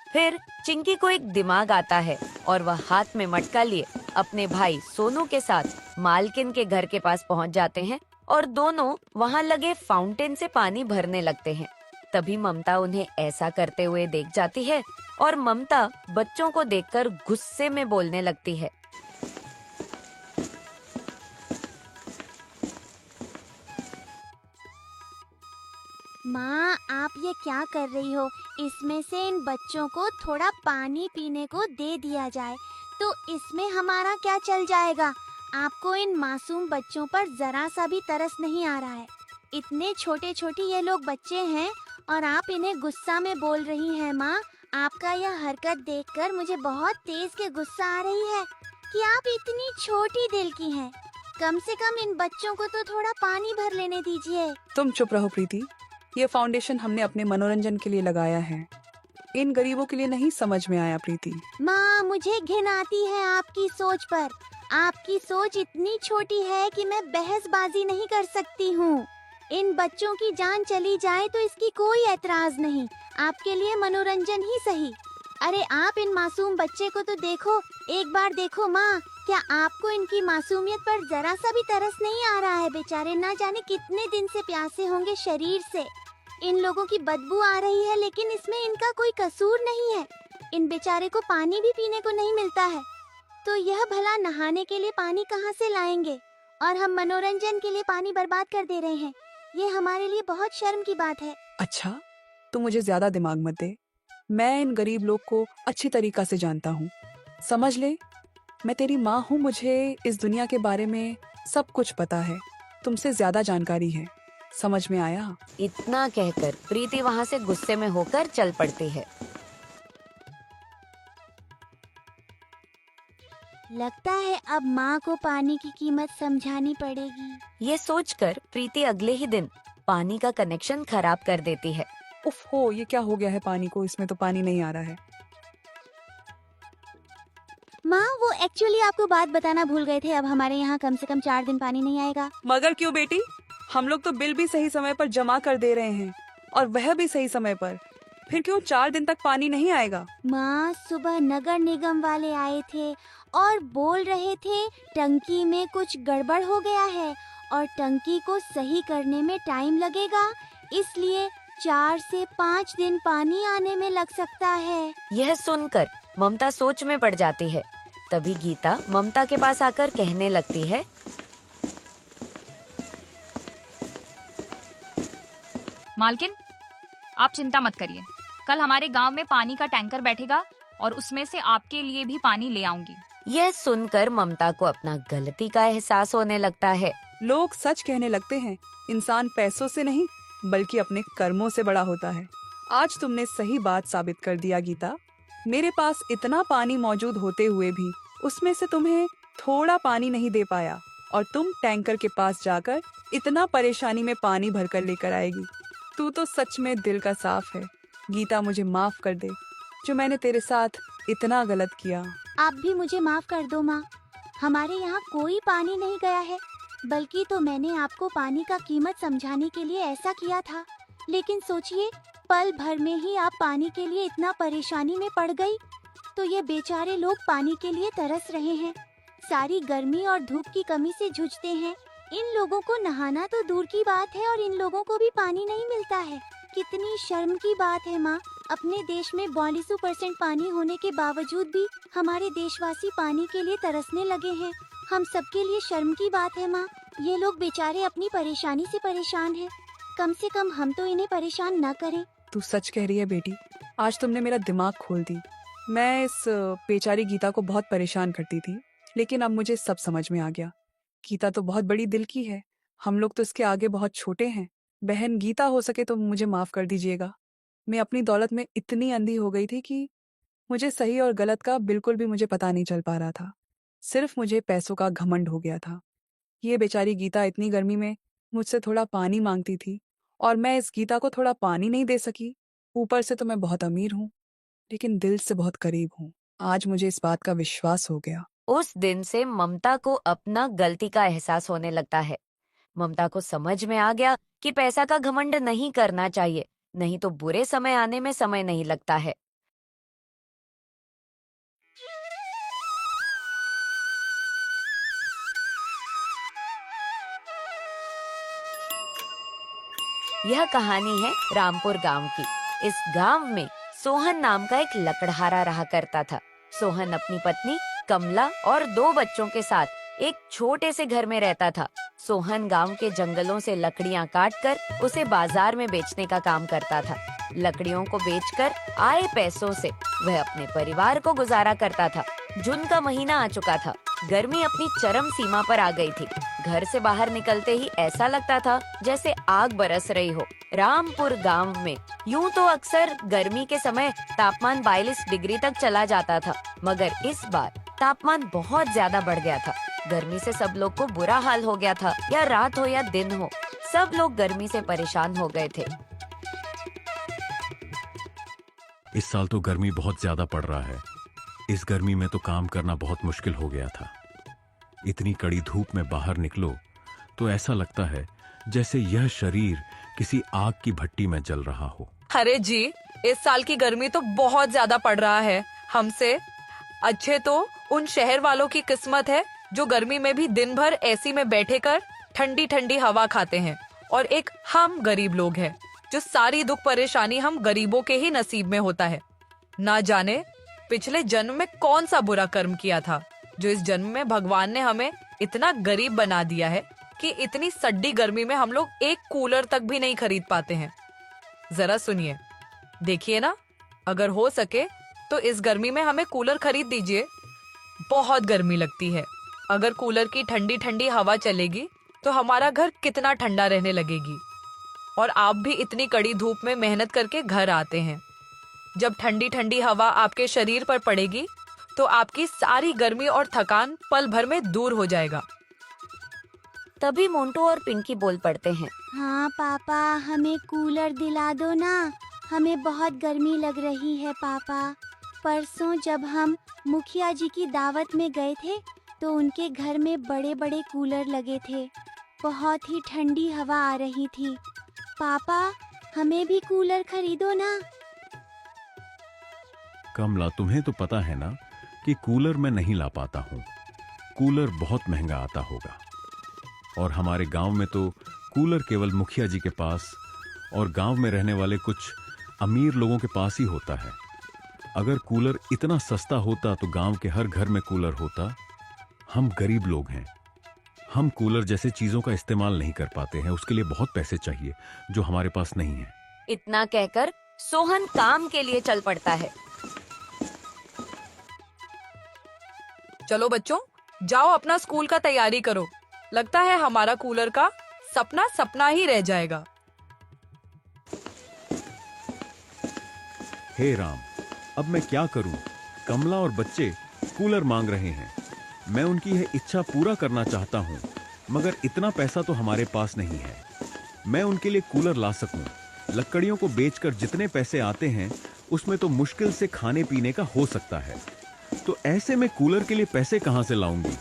फिर चिंकी को एक दिमाग आता है और वह हाथ में मटका लिए अपने भाई सोनू के साथ मालकिन के घर के पास पहुंच जाते हैं और दोनों वहां लगे फाउंटेन से पानी भरने लगते हैं। तभी ममता उन्हें ऐसा करते हुए देख जाती है और ममता बच्चों को देखकर गुस्से में बोलने लगती है। माँ, आप ये क्या कर रही हो? इसमें से इन बच्चों को थोड़ा पानी पीने को दे दिया जाए तो इसमें हमारा क्या चल जाएगा। आपको इन मासूम बच्चों पर जरा सा भी तरस नहीं आ रहा है। इतने छोटे छोटे ये लोग बच्चे हैं और आप इन्हें गुस्सा में बोल रही हैं माँ। आपका यह हरकत देखकर मुझे बहुत तेज के गुस्सा आ रही है कि आप इतनी छोटी दिल की हैं। कम से कम इन बच्चों को तो थोड़ा पानी भर लेने दीजिए। तुम चुप रहो प्रीति। ये फाउंडेशन हमने अपने मनोरंजन के लिए लगाया है, इन गरीबों के लिए नहीं। समझ में आया प्रीति? माँ, मुझे घिन आती है आपकी सोच पर। आपकी सोच इतनी छोटी है कि मैं बहसबाजी नहीं कर सकती हूँ। इन बच्चों की जान चली जाए तो इसकी कोई ऐतराज नहीं, आपके लिए मनोरंजन ही सही। अरे आप इन मासूम बच्चे को तो देखो, एक बार देखो माँ। क्या आपको इनकी मासूमियत पर जरा सा भी तरस नहीं आ रहा है? बेचारे ना जाने कितने दिन से प्यासे होंगे शरीर से। इन लोगों की बदबू आ रही है लेकिन इसमें इनका कोई कसूर नहीं है। इन बेचारे को पानी भी पीने को नहीं मिलता है, तो यह भला नहाने के लिए पानी कहाँ से लाएंगे? और हम मनोरंजन के लिए पानी बर्बाद कर दे रहे हैं। ये हमारे लिए बहुत शर्म की बात है। अच्छा, तू मुझे ज्यादा दिमाग मत दे। मैं इन गरीब लोग को अच्छी तरीका से जानता हूँ। समझ ले, मैं तेरी माँ हूँ, मुझे इस दुनिया के बारे में सब कुछ पता है। तुमसे ज्यादा जानकारी है। समझ में आया? इतना कहकर प्रीति वहाँ से गुस्से में होकर चल पड़ती है। लगता है अब माँ को पानी की कीमत समझानी पड़ेगी। ये सोचकर प्रीति अगले ही दिन पानी का कनेक्शन खराब कर देती है। उफ हो, ये क्या हो गया है पानी को? इसमें तो पानी नहीं आ रहा है। माँ, वो एक्चुअली आपको बात बताना भूल गए थे। अब हमारे यहाँ कम से कम 4 दिन पानी नहीं आएगा। मगर क्यों बेटी? हम लोग तो बिल भी सही समय पर जमा कर दे रहे हैं, और वह भी सही समय पर। फिर क्यों 4 दिन तक पानी नहीं आएगा? माँ, सुबह नगर निगम वाले आए थे और बोल रहे थे टंकी में कुछ गड़बड़ हो गया है और टंकी को सही करने में टाइम लगेगा, इसलिए 4 से 5 दिन पानी आने में लग सकता है। यह सुनकर ममता सोच में पड़ जाती है। तभी गीता ममता के पास आकर कहने लगती है, मालकिन, आप चिंता मत करिए। कल हमारे गांव में पानी का टैंकर बैठेगा और उसमें से आपके लिए भी पानी ले आऊंगी। यह सुनकर ममता को अपना गलती का एहसास होने लगता है। लोग सच कहने लगते हैं, इंसान पैसों से नहीं बल्कि अपने कर्मों से बड़ा होता है। आज तुमने सही बात साबित कर दिया गीता। मेरे पास इतना पानी मौजूद होते हुए भी उसमें से तुम्हें थोड़ा पानी नहीं दे पाया, और तुम टैंकर के पास जाकर इतना परेशानी में पानी भरकर लेकर आएगी। तू तो सच में दिल का साफ है। गीता, मुझे माफ कर दे जो मैंने तेरे साथ इतना गलत किया। आप भी मुझे माफ कर दो माँ। हमारे यहाँ कोई पानी नहीं गया है, बल्कि तो मैंने आपको पानी का कीमत समझाने के लिए ऐसा किया था। लेकिन सोचिए, पल भर में ही आप पानी के लिए इतना परेशानी में पड़ गई। तो ये बेचारे लोग पानी के लिए तरस रहे हैं, सारी गर्मी और धूप की कमी से जूझते हैं। इन लोगों को नहाना तो दूर की बात है और इन लोगों को भी पानी नहीं मिलता है। कितनी शर्म की बात है माँ। अपने देश में 42% पानी होने के बावजूद भी हमारे देशवासी पानी के लिए तरसने लगे हैं। हम सबके लिए शर्म की बात है माँ। ये लोग बेचारे अपनी परेशानी से परेशान हैं। कम से कम हम तो इन्हें परेशान न करें। तू सच कह रही है बेटी। आज तुमने मेरा दिमाग खोल दी। मैं इस बेचारी गीता को बहुत परेशान करती थी, लेकिन अब मुझे सब समझ में आ गया। गीता तो बहुत बड़ी दिल की है, हम लोग तो इसके आगे बहुत छोटे हैं। बहन गीता, हो सके तो मुझे माफ कर दीजिएगा। मैं अपनी दौलत में इतनी अंधी हो गई थी कि मुझे सही और गलत का बिल्कुल भी मुझे पता नहीं चल पा रहा था। सिर्फ मुझे पैसों का घमंड हो गया था। ये बेचारी गीता इतनी गर्मी में मुझसे थोड़ा पानी मांगती थी और मैं इस गीता को थोड़ा पानी नहीं दे सकी। ऊपर से तो मैं बहुत अमीर हूँ, लेकिन दिल से बहुत करीब हूँ। आज मुझे इस बात का विश्वास हो गया। उस दिन से ममता को अपना गलती का एहसास होने लगता है। ममता को समझ में आ गया कि पैसा का घमंड नहीं करना चाहिए, नहीं तो बुरे समय आने में समय नहीं लगता है। यह कहानी है रामपुर गांव की। इस गांव में सोहन नाम का एक लकड़हारा रहा करता था। सोहन अपनी पत्नी कमला और 2 बच्चों के साथ एक छोटे से घर में रहता था। सोहन गांव के जंगलों से लकड़ियां काटकर उसे बाजार में बेचने का काम करता था। लकड़ियों को बेचकर आए पैसों से वह अपने परिवार को गुजारा करता था। जून का महीना आ चुका था। गर्मी अपनी चरम सीमा पर आ गई थी। घर से बाहर निकलते ही ऐसा लगता था जैसे आग बरस रही हो। रामपुर गांव में यूं तो अक्सर गर्मी के समय तापमान 42 डिग्री तक चला जाता था, मगर इस बार तापमान बहुत ज्यादा बढ़ गया था। गर्मी से सब लोग को बुरा हाल हो गया था। या रात हो या दिन हो, सब लोग गर्मी से परेशान हो गए थे। इस साल तो गर्मी बहुत ज्यादा पड़ रहा है। इस गर्मी में तो काम करना बहुत मुश्किल हो गया था। इतनी कड़ी धूप में बाहर निकलो तो ऐसा लगता है जैसे यह शरीर किसी आग की भट्टी में जल रहा हो। अरे जी, इस साल की गर्मी तो बहुत ज्यादा पड़ रहा है। हमसे अच्छे तो उन शहर वालों की किस्मत है जो गर्मी में भी दिन भर एसी में बैठे कर ठंडी ठंडी हवा खाते हैं, और एक हम गरीब लोग हैं जो सारी दुख परेशानी हम गरीबों के ही नसीब में होता है। ना जाने पिछले जन्म में कौन सा बुरा कर्म किया था जो इस जन्म में भगवान ने हमें इतना गरीब बना दिया है कि इतनी सड्डी गर्मी में हम लोग एक कूलर तक भी नहीं खरीद पाते हैं। जरा सुनिए, देखिए ना, अगर हो सके तो इस गर्मी में हमें कूलर खरीद दीजिए। बहुत गर्मी लगती है। अगर कूलर की ठंडी ठंडी हवा चलेगी तो हमारा घर कितना ठंडा रहने लगेगी। और आप भी इतनी कड़ी धूप में मेहनत करके घर आते हैं। जब ठंडी ठंडी हवा आपके शरीर पर पड़ेगी तो आपकी सारी गर्मी और थकान पल भर में दूर हो जाएगा। तभी मोंटू और पिंकी बोल पड़ते हैं, हाँ पापा, हमें कूलर दिला दो ना, हमें बहुत गर्मी लग रही है पापा। परसों जब हम मुखिया जी की दावत में गए थे तो उनके घर में बड़े बड़े कूलर लगे थे। बहुत ही ठंडी हवा आ रही थी। पापा, हमें भी कूलर खरीदो ना। कमला, तुम्हें तो पता है ना कि कूलर मैं नहीं ला पाता हूँ। कूलर बहुत महंगा आता होगा, और हमारे गांव में तो कूलर केवल मुखिया जी के पास और गांव में रहने वाले कुछ अमीर लोगों के पास ही होता है। अगर कूलर इतना सस्ता होता तो गांव के हर घर में कूलर होता। हम गरीब लोग हैं, हम कूलर जैसे चीजों का इस्तेमाल नहीं कर पाते हैं। उसके लिए बहुत पैसे चाहिए जो हमारे पास नहीं है। इतना कहकर सोहन काम के लिए चल पड़ता है। चलो बच्चों, जाओ अपना स्कूल का तैयारी करो। लगता है हमारा कूलर का सपना सपना ही रह जाएगा। हे राम, अब मैं क्या करूं? कमला और बच्चे कूलर मांग रहे हैं। मैं उनकी यह इच्छा पूरा करना चाहता हूं, मगर इतना पैसा तो हमारे पास नहीं है। मैं उनके लिए कूलर ला सकूं। लकड़ियों को बेचकर जितने पैसे आते हैं उसमें तो मुश्किल से खाने पीने का हो सकता है। तो ऐसे में कूलर के लिए पैसे कहां से लाऊंगी?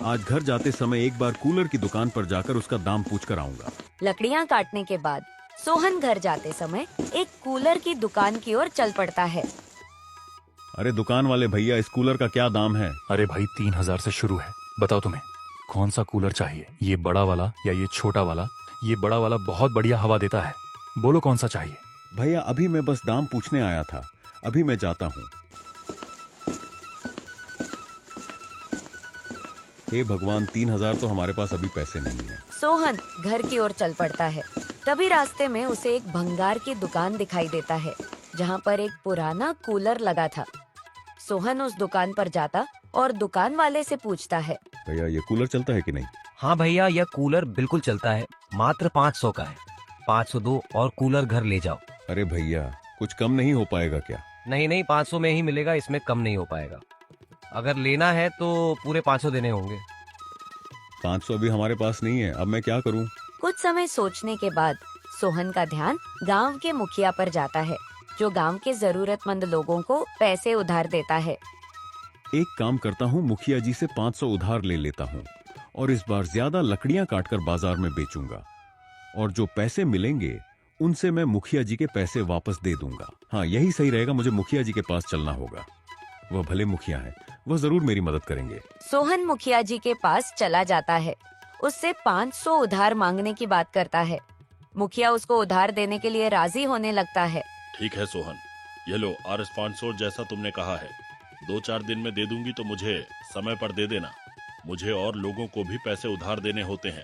आज घर जाते समय एक बार कूलर की दुकान पर जाकर उसका दाम पूछ कर आऊंगा। लकड़ियां काटने के बाद सोहन घर जाते समय एक कूलर की दुकान की ओर चल पड़ता है। अरे दुकान वाले भैया, इस कूलर का क्या दाम है? अरे भाई, 3000 से शुरू है। बताओ तुम्हें कौन सा कूलर चाहिए, ये बड़ा वाला या ये छोटा वाला? ये बड़ा वाला बहुत बढ़िया हवा देता है। बोलो कौन सा चाहिए? भैया, अभी मैं बस दाम पूछने आया था। अभी मैं जाता हूँ। हे भगवान, 3000 तो हमारे पास अभी पैसे नहीं है। सोहन घर की ओर चल पड़ता है। तभी रास्ते में उसे एक भंगार की दुकान दिखाई देता है जहाँ पर एक पुराना कूलर लगा था। सोहन उस दुकान पर जाता और दुकान वाले से पूछता है, भैया ये कूलर चलता है कि नहीं? हाँ भैया, यह कूलर बिल्कुल चलता है। मात्र 500 का है। 500 दो और कूलर घर ले जाओ। अरे भैया, कुछ कम नहीं हो पाएगा क्या? नहीं नहीं, 500 में ही मिलेगा, इसमें कम नहीं हो पाएगा। अगर लेना है तो पूरे 500 देने होंगे। 500 अभी हमारे पास नहीं है। अब मैं क्या करूं? कुछ समय सोचने के बाद सोहन का ध्यान गांव के मुखिया पर जाता है, जो गांव के जरूरतमंद लोगों को पैसे उधार देता है। एक काम करता हूँ, मुखिया जी से 500 उधार ले लेता हूँ और इस बार ज्यादा लकड़ियां काटकर बाजार में बेचूंगा, और जो पैसे मिलेंगे उनसे मैं मुखिया जी के पैसे वापस दे दूंगा। हाँ, यही सही रहेगा। मुझे मुखिया जी के पास चलना होगा। वह भले मुखिया हैं, वह जरूर मेरी मदद करेंगे। सोहन मुखिया जी के पास चला जाता है। उससे 500 उधार मांगने की बात करता है। मुखिया उसको उधार देने के लिए राजी होने लगता है। ठीक है सोहन, ये लो RS 500 जैसा तुमने कहा है। 2-4 दिन में दे दूंगी तो मुझे समय पर दे देना। मुझे और लोगों को भी पैसे उधार देने होते हैं।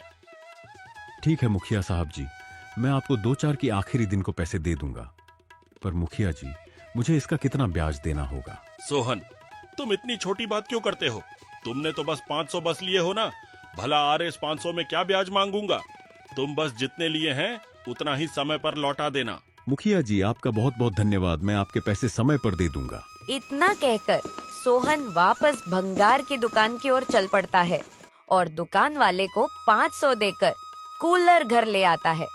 ठीक है मुखिया साहब जी, मैं आपको 2-4 की आखिरी दिन को पैसे दे दूंगा। पर मुखिया जी, मुझे इसका कितना ब्याज देना होगा? सोहन, तुम इतनी छोटी बात क्यों करते हो? तुमने तो बस 500 बस लिए हो ना। भला RS 500 में क्या ब्याज मांगूंगा? तुम बस जितने लिए हैं उतना ही समय पर लौटा देना। मुखिया जी, आपका बहुत बहुत धन्यवाद। मैं आपके पैसे समय पर दे दूंगा। इतना कहकर सोहन वापस भंगार की दुकान की ओर चल पड़ता है और दुकान वाले को 500 देकर कूलर घर ले आता है।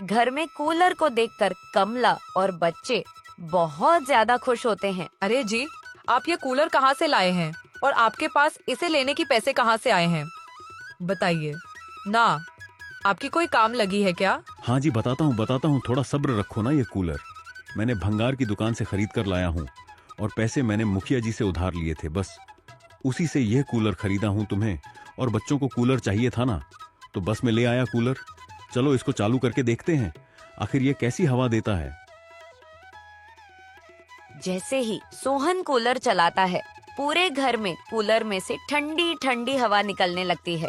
घर में कूलर को देखकर कमला और बच्चे बहुत ज्यादा खुश होते हैं। अरे जी, आप ये कूलर कहाँ से लाए हैं और आपके पास इसे लेने की पैसे कहाँ से आए हैं? बताइए ना, आपकी कोई काम लगी है क्या? हाँ जी, बताता हूँ। थोड़ा सब्र रखो ना। ये कूलर मैंने भंगार की दुकान से खरीद कर लाया हूँ और पैसे मैंने मुखिया जी से उधार लिए थे। बस उसी से यह कूलर खरीदा हूँ। तुम्हें और बच्चों को कूलर चाहिए था ना, तो बस में ले आया कूलर। चलो इसको चालू करके देखते हैं आखिर ये कैसी हवा देता है। जैसे ही सोहन कूलर चलाता है, पूरे घर में कूलर में से ठंडी ठंडी हवा निकलने लगती है।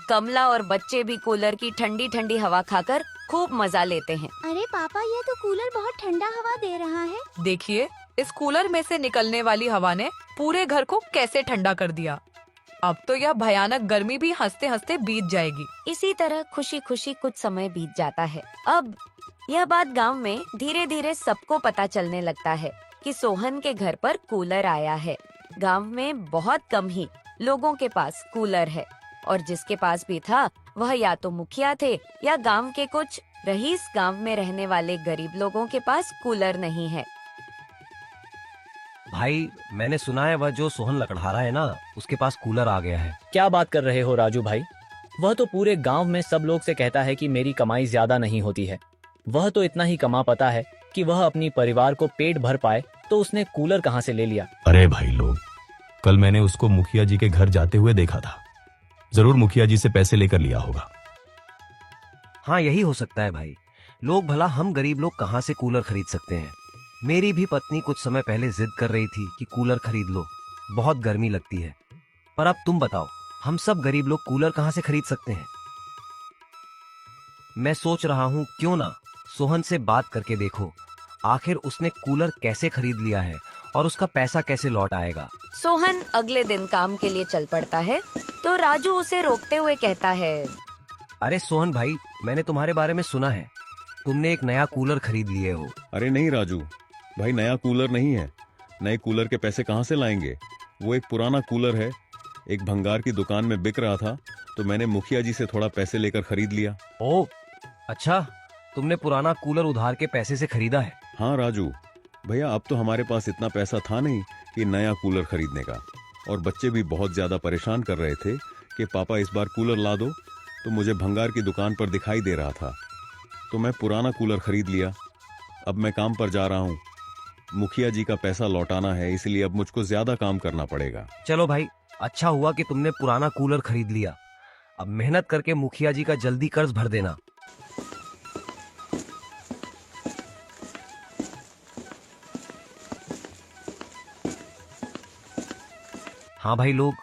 कमला और बच्चे भी कूलर की ठंडी ठंडी हवा खाकर खूब मजा लेते हैं। अरे पापा, ये तो कूलर बहुत ठंडा हवा दे रहा है। देखिए, इस कूलर में से निकलने वाली हवा ने पूरे घर को कैसे ठंडा कर दिया। अब तो यह भयानक गर्मी भी हंसते हंसते बीत जाएगी। इसी तरह खुशी खुशी कुछ समय बीत जाता है। अब यह बात गांव में धीरे धीरे सबको पता चलने लगता है कि सोहन के घर पर कूलर आया है। गांव में बहुत कम ही लोगों के पास कूलर है और जिसके पास भी था वह या तो मुखिया थे या गांव के कुछ रईस। गांव में रहने वाले गरीब लोगों के पास कूलर नहीं है। भाई, मैंने सुना है वह जो सोहन लकड़हारा है ना, उसके पास कूलर आ गया है। क्या बात कर रहे हो राजू भाई? वह तो पूरे गांव में सब लोग से कहता है कि मेरी कमाई ज्यादा नहीं होती है। वह तो इतना ही कमा पाता है कि वह अपनी परिवार को पेट भर पाए, तो उसने कूलर कहाँ से ले लिया? अरे भाई लोग, कल मैंने उसको मुखिया जी के घर जाते हुए देखा था। जरूर मुखिया जी से पैसे लेकर लिया होगा। हाँ, यही हो सकता है भाई। लोग भला हम गरीब लोग कहाँ से कूलर खरीद सकते हैं? मेरी भी पत्नी कुछ समय पहले जिद कर रही थी कि कूलर खरीद लो, बहुत गर्मी लगती है। पर अब तुम बताओ, हम सब गरीब लोग कूलर कहाँ से खरीद सकते हैं? मैं सोच रहा हूँ क्यों ना सोहन से बात करके देखो, आखिर उसने कूलर कैसे खरीद लिया है और उसका पैसा कैसे लौट आएगा। सोहन अगले दिन काम के लिए चल पड़ता है तो राजू उसे रोकते हुए कहता है, अरे सोहन भाई, मैंने तुम्हारे बारे में सुना है, तुमने एक नया कूलर खरीद लिए हो। अरे नहीं राजू भाई, नया कूलर नहीं है। नए कूलर के पैसे कहाँ से लाएंगे? वो एक पुराना कूलर है, एक भंगार की दुकान में बिक रहा था तो मैंने मुखिया जी से थोड़ा पैसे लेकर खरीद लिया। ओह अच्छा, तुमने पुराना कूलर उधार के पैसे से खरीदा है? हाँ राजू भैया, अब तो हमारे पास इतना पैसा था नहीं कि नया कूलर खरीदने का, और बच्चे भी बहुत ज्यादा परेशान कर रहे थे कि पापा इस बार कूलर ला दो, तो मुझे भंगार की दुकान पर दिखाई दे रहा था तो मैं पुराना कूलर खरीद लिया। अब मैं काम पर जा रहा हूँ, मुखिया जी का पैसा लौटाना है, इसलिए अब मुझको ज्यादा काम करना पड़ेगा। चलो भाई, अच्छा हुआ कि तुमने पुराना कूलर खरीद लिया। अब मेहनत करके मुखिया जी का जल्दी कर्ज भर देना। हाँ भाई लोग,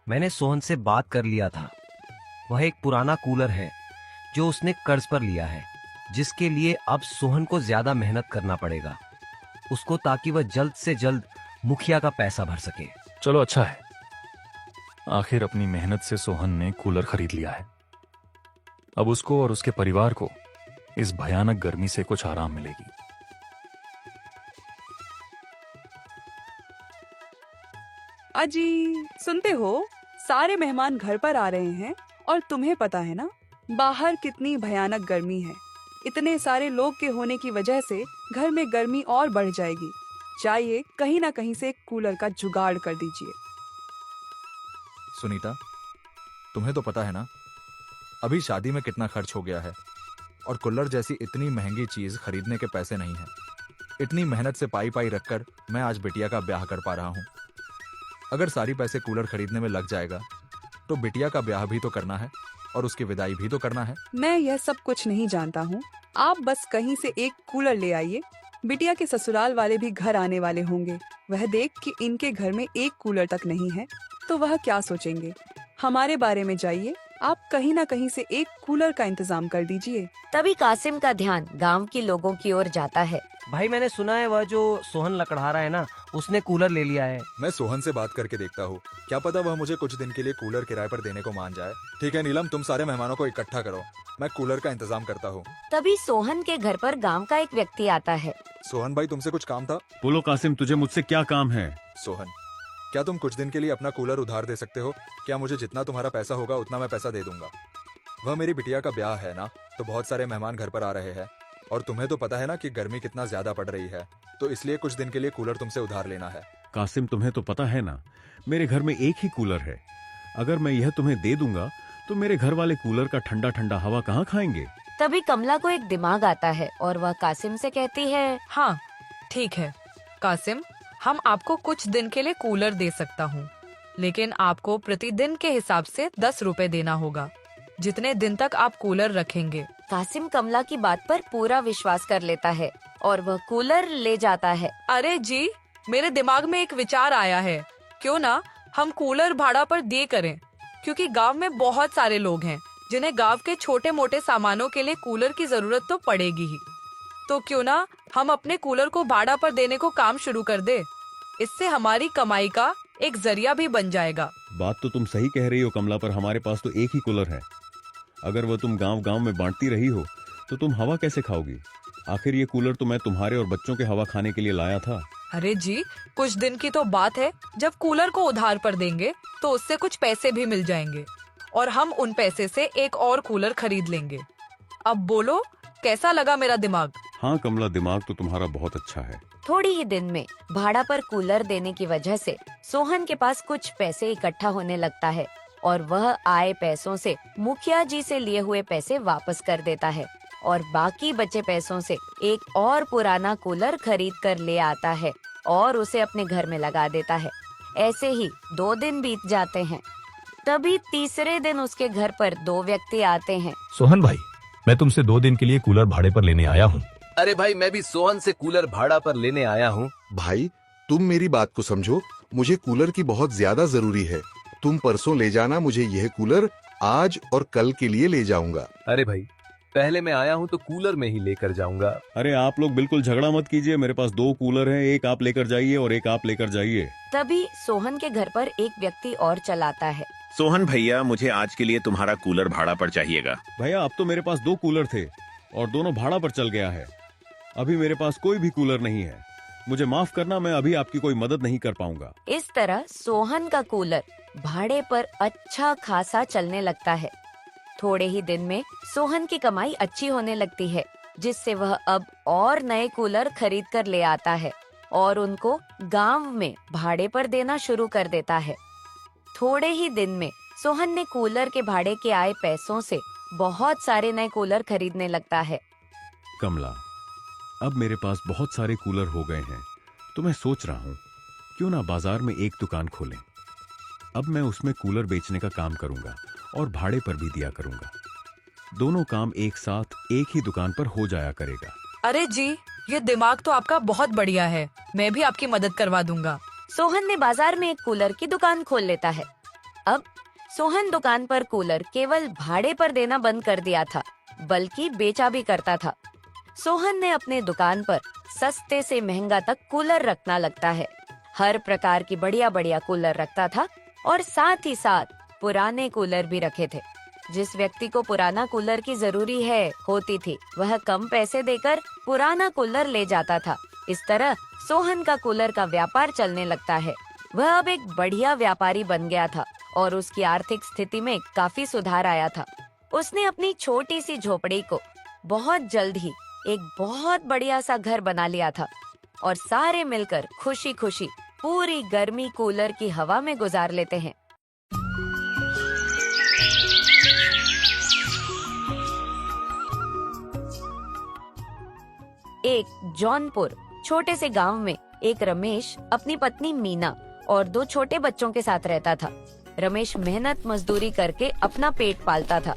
मैंने सोहन से बात कर लिया था। वह एक पुराना कूलर है जो उसने कर्ज पर लिया है, जिसके लिए अब सोहन को ज्यादा मेहनत करना पड़ेगा उसको, ताकि वह जल्द से जल्द मुखिया का पैसा भर सके। चलो अच्छा है, आखिर अपनी मेहनत से सोहन ने कूलर खरीद लिया है। अब उसको और उसके परिवार को इस भयानक गर्मी से कुछ आराम मिलेगी। अजी सुनते हो, सारे मेहमान घर पर आ रहे हैं और तुम्हें पता है ना बाहर कितनी भयानक गर्मी है। इतने सारे लोग के होने की वजह से घर में गर्मी और बढ़ जाएगी। जाइए कहीं ना कहीं से एक कूलर का जुगाड़ कर दीजिए। सुनीता, तुम्हें तो पता है ना अभी शादी में कितना खर्च हो गया है, और कूलर जैसी इतनी महंगी चीज खरीदने के पैसे नहीं है। इतनी मेहनत से पाई पाई रखकर मैं आज बिटिया का ब्याह कर पा रहा हूँ। अगर सारी पैसे कूलर खरीदने में लग जाएगा तो बिटिया का ब्याह भी तो करना है और उसकी विदाई भी तो करना है। मैं यह सब कुछ नहीं जानता हूँ, आप बस कहीं से एक कूलर ले आइए। बिटिया के ससुराल वाले भी घर आने वाले होंगे, वह देख कि इनके घर में एक कूलर तक नहीं है तो वह क्या सोचेंगे। हमारे बारे में जाइए, आप कहीं ना कहीं से एक कूलर का इंतजाम कर दीजिए। तभी कासिम का ध्यान गांव के लोगों की ओर जाता है। भाई मैंने सुना है वह जो सोहन लकड़हारा है ना, उसने कूलर ले लिया है। मैं सोहन से बात करके देखता हूँ, क्या पता वह मुझे कुछ दिन के लिए कूलर किराए पर देने को मान जाए। ठीक है नीलम, तुम सारे मेहमानों को इकट्ठा करो, मैं कूलर का इंतजाम करता हूँ। तभी सोहन के घर पर गांव का एक व्यक्ति आता है। सोहन भाई, तुमसे कुछ काम था? बोलो कासिम, तुझे मुझसे क्या काम है? सोहन, क्या तुम कुछ दिन के लिए अपना कूलर उधार दे सकते हो? क्या मुझे जितना तुम्हारा पैसा होगा उतना मैं पैसा दे दूंगा। वह मेरी बिटिया का ब्याह है ना, तो बहुत सारे मेहमान घर पर आ रहे हैं, और तुम्हें तो पता है ना कि गर्मी कितना ज्यादा पड़ रही है, तो इसलिए कुछ दिन के लिए कूलर तुमसे उधार लेना है। कासिम, तुम्हें तो पता है ना, मेरे घर में एक ही कूलर है। अगर मैं यह तुम्हें दे दूंगा तो मेरे घर वाले कूलर का ठंडा ठंडा हवा कहाँ खाएंगे? तभी कमला को एक दिमाग आता है और वह कासिम से कहती है, हाँ ठीक है कासिम, हम आपको कुछ दिन के लिए कूलर दे सकता हूँ, लेकिन आपको प्रतिदिन के हिसाब से 10 रुपए देना होगा, जितने दिन तक आप कूलर रखेंगे। कासिम कमला की बात पर पूरा विश्वास कर लेता है और वह कूलर ले जाता है। अरे जी, मेरे दिमाग में एक विचार आया है, क्यों ना हम कूलर भाड़ा पर दिए करें, क्योंकि गांव में बहुत सारे लोग हैं जिन्हें गांव के छोटे मोटे सामानों के लिए कूलर की जरूरत तो पड़ेगी ही। तो क्यों ना हम अपने कूलर को भाड़ा पर देने को काम शुरू कर दे, इससे हमारी कमाई का एक जरिया भी बन जाएगा। बात तो तुम सही कह रही हो कमला, पर हमारे पास तो एक ही कूलर है। अगर वह तुम गांव गांव में बांटती रही हो तो तुम हवा कैसे खाओगी? आखिर ये कूलर तो मैं तुम्हारे और बच्चों के हवा खाने के लिए लाया था। अरे जी, कुछ दिन की तो बात है, जब कूलर को उधार पर देंगे तो उससे कुछ पैसे भी मिल जाएंगे और हम उन पैसे से एक और कूलर खरीद लेंगे। अब बोलो, कैसा लगा मेरा दिमाग? हाँ कमला, दिमाग तो तुम्हारा बहुत अच्छा है। थोड़ी ही दिन में भाड़ा पर कूलर देने की वजह से सोहन के पास कुछ पैसे इकट्ठा होने लगता है और वह आए पैसों से मुखिया जी से लिए हुए पैसे वापस कर देता है और बाकी बचे पैसों से एक और पुराना कूलर खरीद कर ले आता है और उसे अपने घर में लगा देता है। ऐसे ही 2 दिन बीत जाते हैं। तभी तीसरे दिन उसके घर पर 2 व्यक्ति आते हैं। सोहन भाई, मैं तुमसे 2 दिन के लिए कूलर भाड़े पर लेने आया हूँ। अरे भाई, मैं भी सोहन से कूलर भाड़ा पर लेने आया हूँ। भाई, तुम मेरी बात को समझो, मुझे कूलर की बहुत ज्यादा जरूरी है। तुम परसों ले जाना, मुझे यह कूलर आज और कल के लिए ले जाऊंगा। अरे भाई, पहले मैं आया हूँ तो कूलर में ही लेकर जाऊंगा। अरे आप लोग बिल्कुल झगड़ा मत कीजिए, मेरे पास 2 कूलर हैं, एक आप लेकर जाइए और एक आप लेकर जाइए। तभी सोहन के घर पर एक व्यक्ति और चलाता है। सोहन भैया, मुझे आज के लिए तुम्हारा कूलर भाड़ा पर चाहिएगा। भैया, अब तो मेरे पास 2 कूलर थे और दोनों भाड़ा पर चल गया है। अभी मेरे पास कोई भी कूलर नहीं है, मुझे माफ करना, मैं अभी आपकी कोई मदद नहीं कर पाऊंगा। इस तरह सोहन का कूलर भाड़े पर अच्छा खासा चलने लगता है। थोड़े ही दिन में सोहन की कमाई अच्छी होने लगती है, जिससे वह अब और नए कूलर खरीद कर ले आता है और उनको गांव में भाड़े पर देना शुरू कर देता है। थोड़े ही दिन में सोहन ने कूलर के भाड़े के आए पैसों से बहुत सारे नए कूलर खरीदने लगता है। कमला, अब मेरे पास बहुत सारे कूलर हो गए हैं, तो मैं सोच रहा हूँ क्यों ना बाजार में एक दुकान खोलें। अब मैं उसमें कूलर बेचने का काम करूंगा और भाड़े पर भी दिया करूंगा। दोनों काम एक साथ एक ही दुकान पर हो जाया करेगा। अरे जी, ये दिमाग तो आपका बहुत बढ़िया है, मैं भी आपकी मदद करवा दूंगा। सोहन ने बाजार में एक कूलर की दुकान खोल लेता है। अब सोहन दुकान पर कूलर केवल भाड़े पर देना बंद कर दिया था, बल्कि बेचा भी करता था। सोहन ने अपने दुकान पर सस्ते से महंगा तक कूलर रखना लगता है। हर प्रकार की बढ़िया बढ़िया कूलर रखता था और साथ ही साथ पुराने कूलर भी रखे थे। जिस व्यक्ति को पुराना कूलर की जरूरी होती थी, वह कम पैसे देकर पुराना कूलर ले जाता था। इस तरह सोहन का कूलर का व्यापार चलने लगता है। वह अब एक बढ़िया व्यापारी बन गया था और उसकी आर्थिक स्थिति में काफी सुधार आया था। उसने अपनी छोटी सी झोपड़ी को बहुत जल्द ही एक बहुत बढ़िया सा घर बना लिया था और सारे मिलकर खुशी खुशी पूरी गर्मी कूलर की हवा में गुजार लेते हैं। एक जौनपुर छोटे से गांव में एक रमेश अपनी पत्नी मीना और 2 छोटे बच्चों के साथ रहता था। रमेश मेहनत मजदूरी करके अपना पेट पालता था।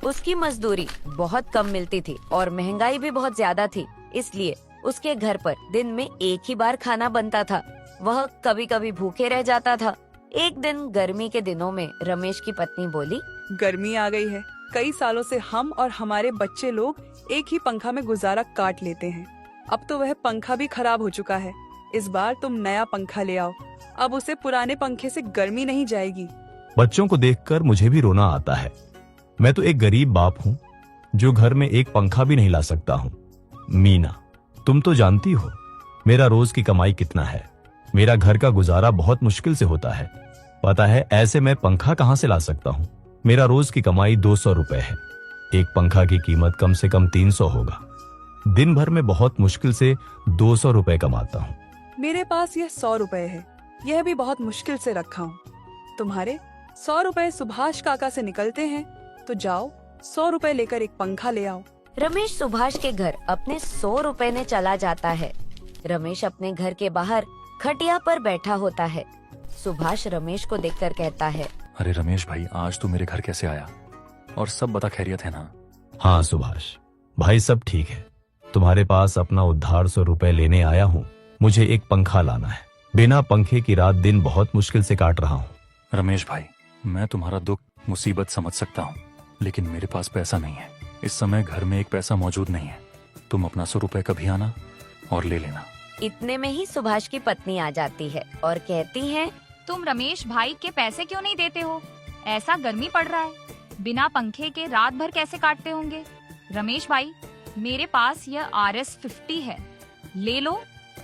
उसकी मजदूरी बहुत कम मिलती थी और महंगाई भी बहुत ज्यादा थी, इसलिए उसके घर पर दिन में एक ही बार खाना बनता था। वह कभी कभी भूखे रह जाता था। एक दिन गर्मी के दिनों में रमेश की पत्नी बोली, गर्मी आ गई है, कई सालों से हम और हमारे बच्चे लोग एक ही पंखा में गुजारा काट लेते हैं। अब तो वह पंखा भी खराब हो चुका है। इस बार तुम नया पंखा ले आओ, अब उसे पुराने पंखे से गर्मी नहीं जाएगी। बच्चों को देखकर मुझे भी रोना आता है। मैं तो एक गरीब बाप हूँ जो घर में एक पंखा भी नहीं ला सकता हूँ। मीना, तुम तो जानती हो मेरा रोज की कमाई कितना है। मेरा घर का गुजारा बहुत मुश्किल से होता है। पता है, ऐसे में पंखा कहाँ से ला सकता हूँ। मेरा रोज की कमाई 200 रुपए है। एक पंखा की कीमत कम से कम 300 होगा। दिन भर में बहुत मुश्किल से 200 रुपए कमाता हूँ। मेरे पास यह 100 रुपए है, यह भी बहुत मुश्किल से रखा हूँ। तुम्हारे 100 रुपए सुभाष काका से निकलते हैं, तो जाओ 100 रुपए लेकर एक पंखा ले आओ। रमेश सुभाष के घर अपने 100 रुपए ने चला जाता है। रमेश अपने घर के बाहर खटिया पर बैठा होता है। सुभाष रमेश को देखकर कहता है, अरे रमेश भाई, आज तू मेरे घर कैसे आया? और सब बता, खैरियत है ना? हाँ सुभाष भाई, सब ठीक है। तुम्हारे पास अपना उधार 100 रुपए लेने आया हूँ। मुझे एक पंखा लाना है। बिना पंखे की रात दिन बहुत मुश्किल से काट रहा हूँ। रमेश भाई, मैं तुम्हारा दुख मुसीबत समझ सकता हूँ, लेकिन मेरे पास पैसा नहीं है। इस समय घर में एक पैसा मौजूद नहीं है। तुम अपना 100 रुपए कभी आना और ले लेना। इतने में ही सुभाष की पत्नी आ जाती है और कहती है, तुम रमेश भाई के पैसे क्यों नहीं देते हो? ऐसा गर्मी पड़ रहा है, बिना पंखे के रात भर कैसे काटते होंगे? रमेश भाई, मेरे पास यह RS50 है, ले लो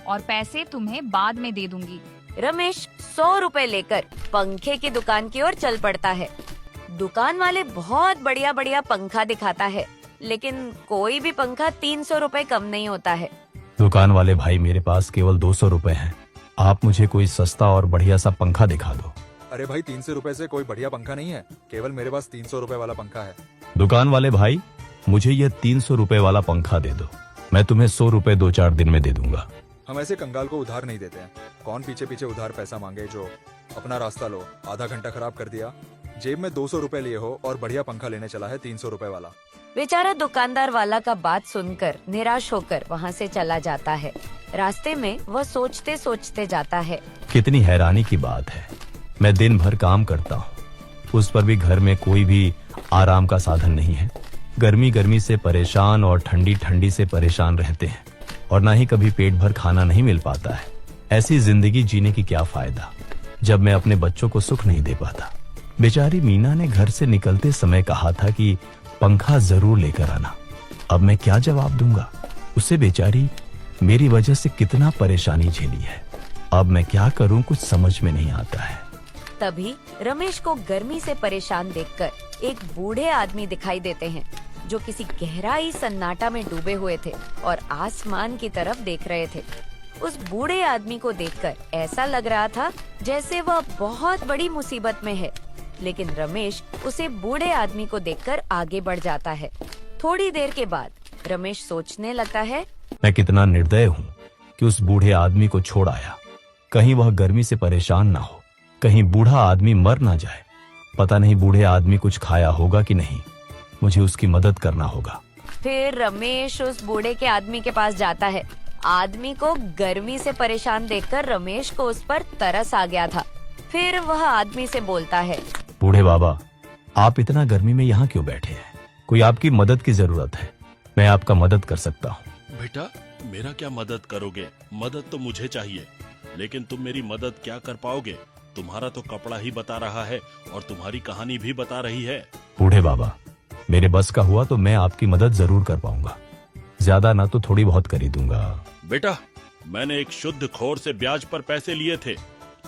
और पैसे तुम्हें बाद में दे दूंगी। रमेश 100 रुपए लेकर पंखे की दुकान की ओर चल पड़ता है। दुकान वाले बहुत बढ़िया बढ़िया पंखा दिखाता है, लेकिन कोई भी पंखा 300 रुपए कम नहीं होता है। दुकान वाले भाई, मेरे पास केवल 200 रुपए हैं। आप मुझे कोई सस्ता और बढ़िया सा पंखा दिखा दो। अरे भाई, 300 रुपए से कोई बढ़िया पंखा नहीं है। केवल मेरे पास 300 रुपए वाला पंखा है। दुकान वाले भाई, मुझे यह 300 रुपए वाला पंखा दे दो। मैं तुम्हें 100 रुपए 2-4 दिन में दे दूंगा। हम ऐसे कंगाल को उधार नहीं देते हैं। कौन पीछे पीछे उधार पैसा मांगे? जो अपना रास्ता लो, आधा घंटा खराब कर दिया, जेब में 200 रुपए लिए हो और बढ़िया पंखा लेने चला है 300 रुपए वाला। बेचारा दुकानदार वाला का बात सुनकर निराश होकर वहाँ से चला जाता है। रास्ते में वह सोचते सोचते जाता है, कितनी हैरानी की बात है। मैं दिन भर काम करता हूँ, उस पर भी घर में कोई भी आराम का साधन नहीं है। गर्मी गर्मी से परेशान और ठंडी ठंडी से परेशान रहते हैं, और ना ही कभी पेट भर खाना नहीं मिल पाता है। ऐसी जिंदगी जीने की क्या फायदा जब मैं अपने बच्चों को सुख नहीं दे पाता। बेचारी मीना ने घर से निकलते समय कहा था कि पंखा जरूर लेकर आना। अब मैं क्या जवाब दूंगा? उसे बेचारी मेरी वजह से कितना परेशानी झेली है। अब मैं क्या करूं, कुछ समझ में नहीं आता है। तभी रमेश को गर्मी से परेशान देखकर एक बूढ़े आदमी दिखाई देते हैं, जो किसी गहराई सन्नाटा में डूबे हुए थे और आसमान की तरफ देख रहे थे। उस बूढ़े आदमी को देखकर ऐसा लग रहा था जैसे वह बहुत बड़ी मुसीबत में है, लेकिन रमेश उसे बूढ़े आदमी को देखकर आगे बढ़ जाता है। थोड़ी देर के बाद रमेश सोचने लगता है, मैं कितना निर्दय हूँ कि उस बूढ़े आदमी को छोड़ आया। कहीं वह गर्मी से परेशान ना हो, कहीं बूढ़ा आदमी मर ना जाए। पता नहीं बूढ़े आदमी कुछ खाया होगा कि नहीं। मुझे उसकी मदद करना होगा। फिर रमेश उस बूढ़े के आदमी के पास जाता है। आदमी को गर्मी से परेशान देखकर रमेश को उस पर तरस आ गया था। फिर वह आदमी से बोलता है, बूढ़े बाबा, आप इतना गर्मी में यहाँ क्यों बैठे हैं? कोई आपकी मदद की जरूरत है, मैं आपका मदद कर सकता हूँ। बेटा, मेरा क्या मदद करोगे? मदद तो मुझे चाहिए, लेकिन तुम मेरी मदद क्या कर पाओगे? तुम्हारा तो कपड़ा ही बता रहा है और तुम्हारी कहानी भी बता रही है। बूढ़े बाबा, मेरे बस का हुआ तो मैं आपकी मदद जरूर कर पाऊंगा। ज्यादा ना तो थोड़ी बहुत कर ही दूंगा। बेटा, मैंने एक शुद्ध खोर से ब्याज पर पैसे लिए थे,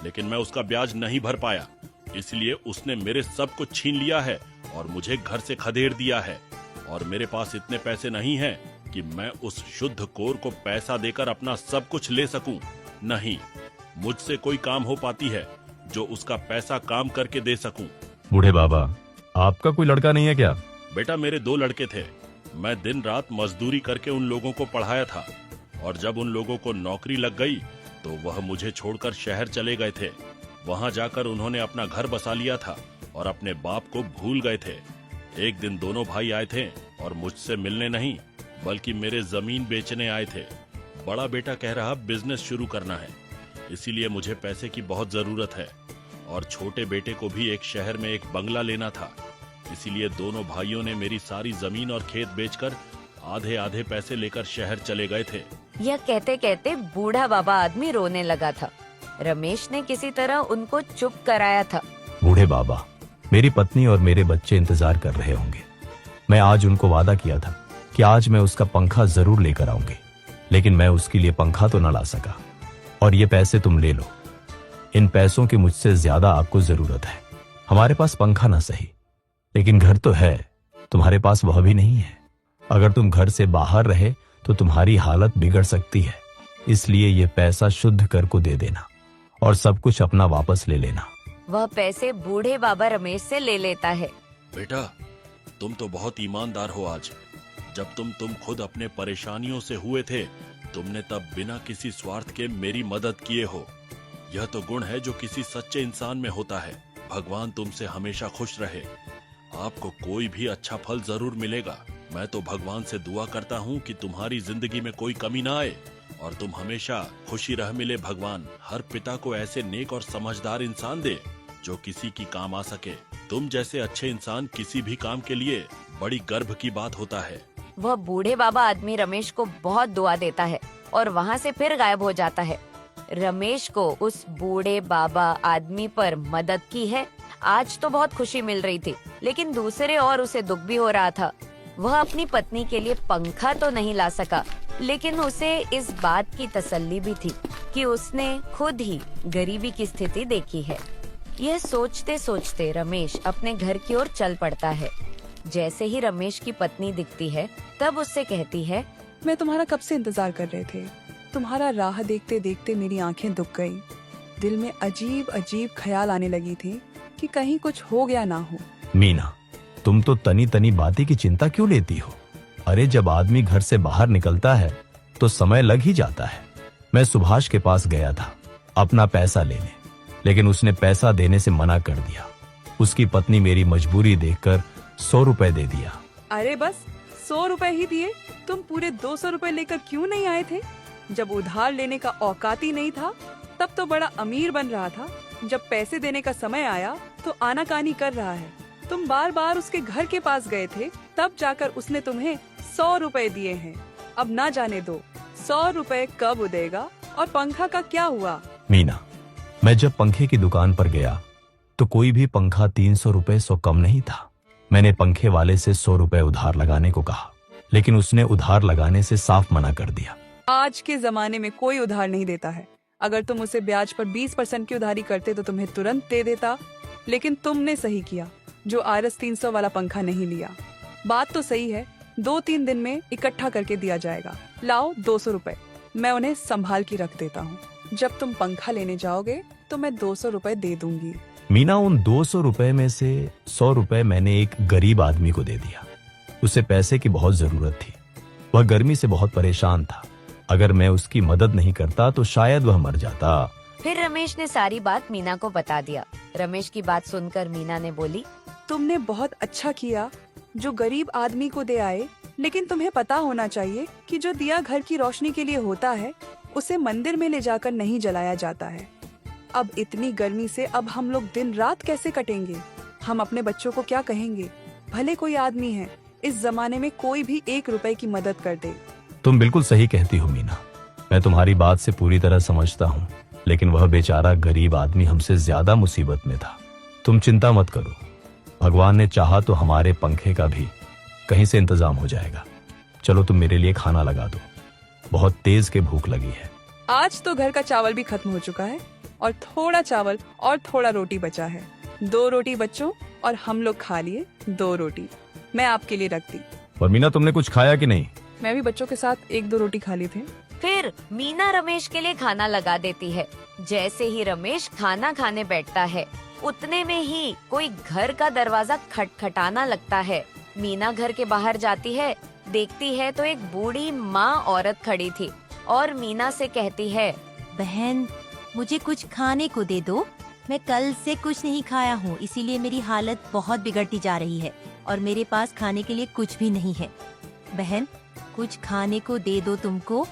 लेकिन मैं उसका ब्याज नहीं भर पाया, इसलिए उसने मेरे सब कुछ छीन लिया है और मुझे घर से खदेड़ दिया है। और मेरे पास इतने पैसे नहीं हैं कि मैं उस शुद्ध कोर को पैसा देकर अपना सब कुछ ले सकूं। नहीं, मुझसे कोई काम हो पाती है जो उसका पैसा काम करके दे सकूं। बूढ़े बाबा, आपका कोई लड़का नहीं है क्या? बेटा, मेरे 2 लड़के थे। मैं दिन रात मजदूरी करके उन लोगों को पढ़ाया था, और जब उन लोगों को नौकरी लग गई तो वह मुझे छोड़कर शहर चले गए थे। वहां जाकर उन्होंने अपना घर बसा लिया था और अपने बाप को भूल गए थे। एक दिन दोनों भाई आए थे और मुझसे मिलने नहीं बल्कि मेरे जमीन बेचने आए थे। बड़ा बेटा कह रहा बिजनेस शुरू करना है, इसीलिए मुझे पैसे की बहुत जरूरत है, और छोटे बेटे को भी एक शहर में एक बंगला लेना था। इसीलिए दोनों भाइयों ने मेरी सारी जमीन और खेत बेचकर आधे आधे पैसे लेकर शहर चले गए थे। यह कहते कहते बूढ़ा बाबा आदमी रोने लगा था। रमेश ने किसी तरह उनको चुप कराया था। बूढ़े बाबा, मेरी पत्नी और मेरे बच्चे इंतजार कर रहे होंगे। मैं आज उनको वादा किया था कि आज मैं उसका पंखा जरूर लेकर आऊंगी, लेकिन मैं उसके लिए पंखा तो न ला सका। और ये पैसे तुम ले लो। इन पैसों की मुझसे ज्यादा आपको जरूरत है। हमारे पास पंखा ना सही, लेकिन घर तो है, तुम्हारे पास वह भी नहीं है। अगर तुम घर से बाहर रहे तो तुम्हारी हालत बिगड़ सकती है, इसलिए ये पैसा शुद्ध कर को दे देना और सब कुछ अपना वापस ले लेना। वह पैसे बूढ़े बाबा रमेश से ले लेता है। बेटा, तुम तो बहुत ईमानदार हो। आज जब तुम खुद अपने परेशानियों से हुए थे, तुमने तब बिना किसी स्वार्थ के मेरी मदद किए हो। यह तो गुण है जो किसी सच्चे इंसान में होता है। भगवान तुमसे हमेशा खुश रहे। आपको कोई भी अच्छा फल जरूर मिलेगा। मैं तो भगवान से दुआ करता हूँ कि तुम्हारी जिंदगी में कोई कमी ना आए और तुम हमेशा खुशी रह मिले। भगवान हर पिता को ऐसे नेक और समझदार इंसान दे जो किसी की काम आ सके। तुम जैसे अच्छे इंसान किसी भी काम के लिए बड़ी गर्व की बात होता है। वह बूढ़े बाबा आदमी रमेश को बहुत दुआ देता है और वहाँ से फिर गायब हो जाता है। रमेश को उस बूढ़े बाबा आदमी पर मदद की है। आज तो बहुत खुशी मिल रही थी, लेकिन दूसरे और उसे दुख भी हो रहा था। वह अपनी पत्नी के लिए पंखा तो नहीं ला सका, लेकिन उसे इस बात की तसल्ली भी थी कि उसने खुद ही गरीबी की स्थिति देखी है। यह सोचते सोचते रमेश अपने घर की ओर चल पड़ता है। जैसे ही रमेश की पत्नी दिखती है, तब उससे कहती है, मैं तुम्हारा कब से इंतजार कर रहे थे। तुम्हारा राह देखते देखते मेरी आंखें दुख गई। दिल में अजीब अजीब ख्याल आने लगी थी कि कहीं कुछ हो गया ना हो। मीना, तुम तो तनी तनी बातें की चिंता क्यों लेती हो? अरे जब आदमी घर से बाहर निकलता है तो समय लग ही जाता है। मैं सुभाष के पास गया था अपना पैसा लेने, लेकिन उसने पैसा देने से मना कर दिया। उसकी पत्नी मेरी मजबूरी देखकर 100 रुपए दे दिया। अरे बस 100 रुपए ही दिए? तुम पूरे 200 रुपए लेकर क्यों नहीं आए थे? जब उधार लेने का औकात ही नहीं था, तब तो बड़ा अमीर बन रहा था। जब पैसे देने का समय आया तो आनाकानी कर रहा है। तुम बार बार उसके घर के पास गए थे, तब जाकर उसने तुम्हें 100 रुपए दिए हैं। अब ना जाने दो 100 रुपए कब उदेगा और पंखा का क्या हुआ? मीना, मैं जब पंखे की दुकान पर गया तो कोई भी पंखा 300 रुपए से कम नहीं था। मैंने पंखे वाले से 100 रुपए उधार लगाने को कहा, लेकिन उसने उधार लगाने से साफ मना कर दिया। आज के जमाने में कोई उधार नहीं देता है। अगर तुम उसे ब्याज पर 20% की उधारी करते तो तुम्हें तुरंत दे देता, लेकिन तुमने सही किया जो RS 300 वाला पंखा नहीं लिया। बात तो सही है, 2-3 दिन में इकट्ठा करके दिया जाएगा। लाओ 200 रुपए, मैं उन्हें संभाल के रख देता हूँ। जब तुम पंखा लेने जाओगे तो मैं 200 रुपए दे दूंगी। मीना, उन 200 रुपए में से 100 रुपए मैंने एक गरीब आदमी को दे दिया। उसे पैसे की बहुत जरूरत थी। वह गर्मी से बहुत परेशान था। अगर मैं उसकी मदद नहीं करता तो शायद वह मर जाता। फिर रमेश ने सारी बात मीना को बता दिया। रमेश की बात सुनकर मीना ने बोली, तुमने बहुत अच्छा किया जो गरीब आदमी को दे आए, लेकिन तुम्हें पता होना चाहिए कि जो दिया घर की रोशनी के लिए होता है, उसे मंदिर में ले जाकर नहीं जलाया जाता है। अब इतनी गर्मी से अब हम लोग दिन रात कैसे कटेंगे? हम अपने बच्चों को क्या कहेंगे? भले कोई आदमी है, इस जमाने में कोई भी 1 रुपए की मदद कर दे। तुम बिल्कुल सही कहती हो मीना, मैं तुम्हारी बात से पूरी तरह समझता हूँ, लेकिन वह बेचारा गरीब आदमी हमसे ज्यादा मुसीबत में था। तुम चिंता मत करो, भगवान ने चाहा तो हमारे पंखे का भी कहीं से इंतजाम हो जाएगा। चलो तुम मेरे लिए खाना लगा दो, बहुत तेज के भूख लगी है। आज तो घर का चावल भी खत्म हो चुका है और थोड़ा चावल और थोड़ा रोटी बचा है। 2 रोटी बच्चों और हम लोग खा लिए 2 रोटी मैं आपके लिए रख दी। और मीना, तुमने कुछ खाया कि नहीं? मैं भी बच्चों के साथ 1-2 रोटी खा ली थी। फिर मीना रमेश के लिए खाना लगा देती है। जैसे ही रमेश खाना खाने बैठता है, उतने में ही कोई घर का दरवाजा खटखटाना लगता है। मीना घर के बाहर जाती है, देखती है तो एक बूढ़ी माँ औरत खड़ी थी और मीना से कहती है, बहन मुझे कुछ खाने को दे दो। मैं कल से कुछ नहीं खाया हूँ, इसीलिए मेरी हालत बहुत बिगड़ती जा रही है और मेरे पास खाने के लिए कुछ भी नहीं है। बहन कुछ खाने को दे दो तुमको,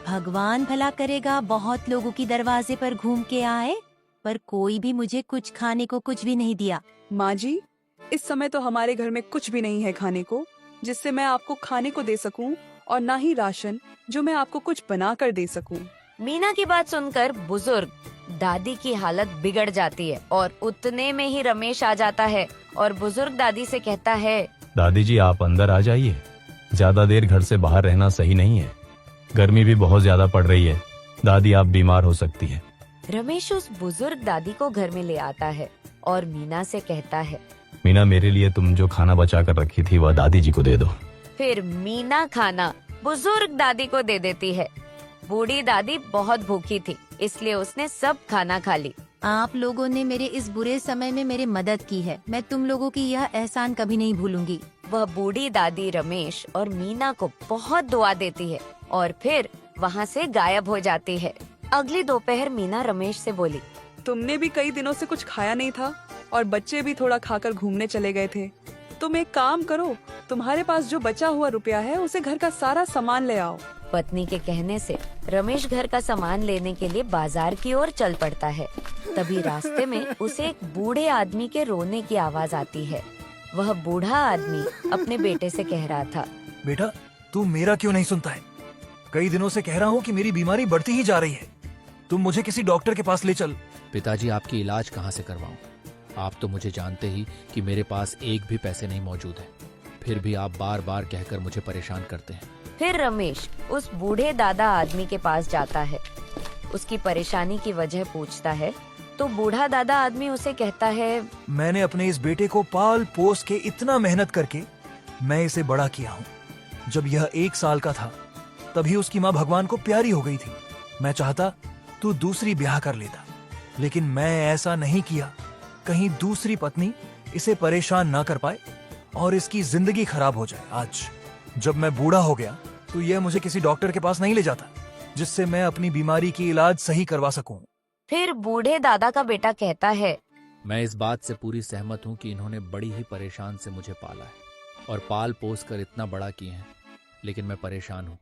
भगवान भला करेगा। बहुत लोगों की दरवाजे पर घूम के आए, पर कोई भी मुझे कुछ खाने को कुछ भी नहीं दिया। माँ जी, इस समय तो हमारे घर में कुछ भी नहीं है खाने को, जिससे मैं आपको खाने को दे सकूं और ना ही राशन जो मैं आपको कुछ बना कर दे सकूं। मीना की बात सुनकर बुजुर्ग दादी की हालत बिगड़ जाती है और उतने में ही रमेश आ जाता है और बुजुर्ग दादी से कहता है, दादी जी आप अंदर आ जाइए, ज्यादा देर घर से बाहर रहना सही नहीं है, गर्मी भी बहुत ज्यादा पड़ रही है, दादी आप बीमार हो सकती है। रमेश उस बुजुर्ग दादी को घर में ले आता है और मीना से कहता है, मीना मेरे लिए तुम जो खाना बचा कर रखी थी वह दादी जी को दे दो। फिर मीना खाना बुजुर्ग दादी को दे देती है। बूढ़ी दादी बहुत भूखी थी, इसलिए उसने सब खाना खा ली। आप लोगों ने मेरे इस बुरे समय में मेरी मदद की है, मैं तुम लोगों की यह एहसान कभी नहीं भूलूंगी। वह बूढ़ी दादी रमेश और मीना को बहुत दुआ देती है और फिर वहाँ से गायब हो जाती है। अगली दोपहर मीना रमेश से बोली, तुमने भी कई दिनों से कुछ खाया नहीं था और बच्चे भी थोड़ा खाकर घूमने चले गए थे। तुम एक काम करो, तुम्हारे पास जो बचा हुआ रुपया है उसे घर का सारा सामान ले आओ। पत्नी के कहने से रमेश घर का सामान लेने के लिए बाजार की ओर चल पड़ता है। तभी रास्ते में उसे एक बूढ़े आदमी के रोने की आवाज आती है। वह बूढ़ा आदमी अपने बेटे से कह रहा था, बेटा तू मेरा क्यों नहीं सुनता है? कई दिनों से कह रहा हूँ कि मेरी बीमारी बढ़ती ही जा रही है, तुम मुझे किसी डॉक्टर के पास ले चल। पिताजी आपकी इलाज कहाँ से करवाऊं? आप तो मुझे जानते ही कि मेरे पास एक भी पैसे नहीं मौजूद है, फिर भी आप बार बार कहकर मुझे परेशान करते हैं। फिर रमेश उस बूढ़े दादा आदमी के पास जाता है, उसकी परेशानी की वजह पूछता है तो बूढ़ा दादा आदमी उसे कहता है, मैंने अपने इस बेटे को पाल पोस के इतना मेहनत करके मैं इसे बड़ा किया हूँ। जब यह 1 साल का था तभी उसकी माँ भगवान को प्यारी हो गई थी। मैं चाहता तू दूसरी ब्याह कर लेता, लेकिन मैं ऐसा नहीं किया, कहीं दूसरी पत्नी इसे परेशान ना कर पाए और इसकी जिंदगी खराब हो जाए। आज जब मैं बूढ़ा हो गया तो यह मुझे किसी डॉक्टर के पास नहीं ले जाता जिससे मैं अपनी बीमारी की इलाज सही करवा सकूं। फिर बूढ़े दादा का बेटा कहता है, मैं इस बात से पूरी सहमत हूँ कि इन्होंने बड़ी ही परेशान से मुझे पाला है और पाल पोस कर इतना बड़ा किए हैं, लेकिन मैं परेशान हूँ।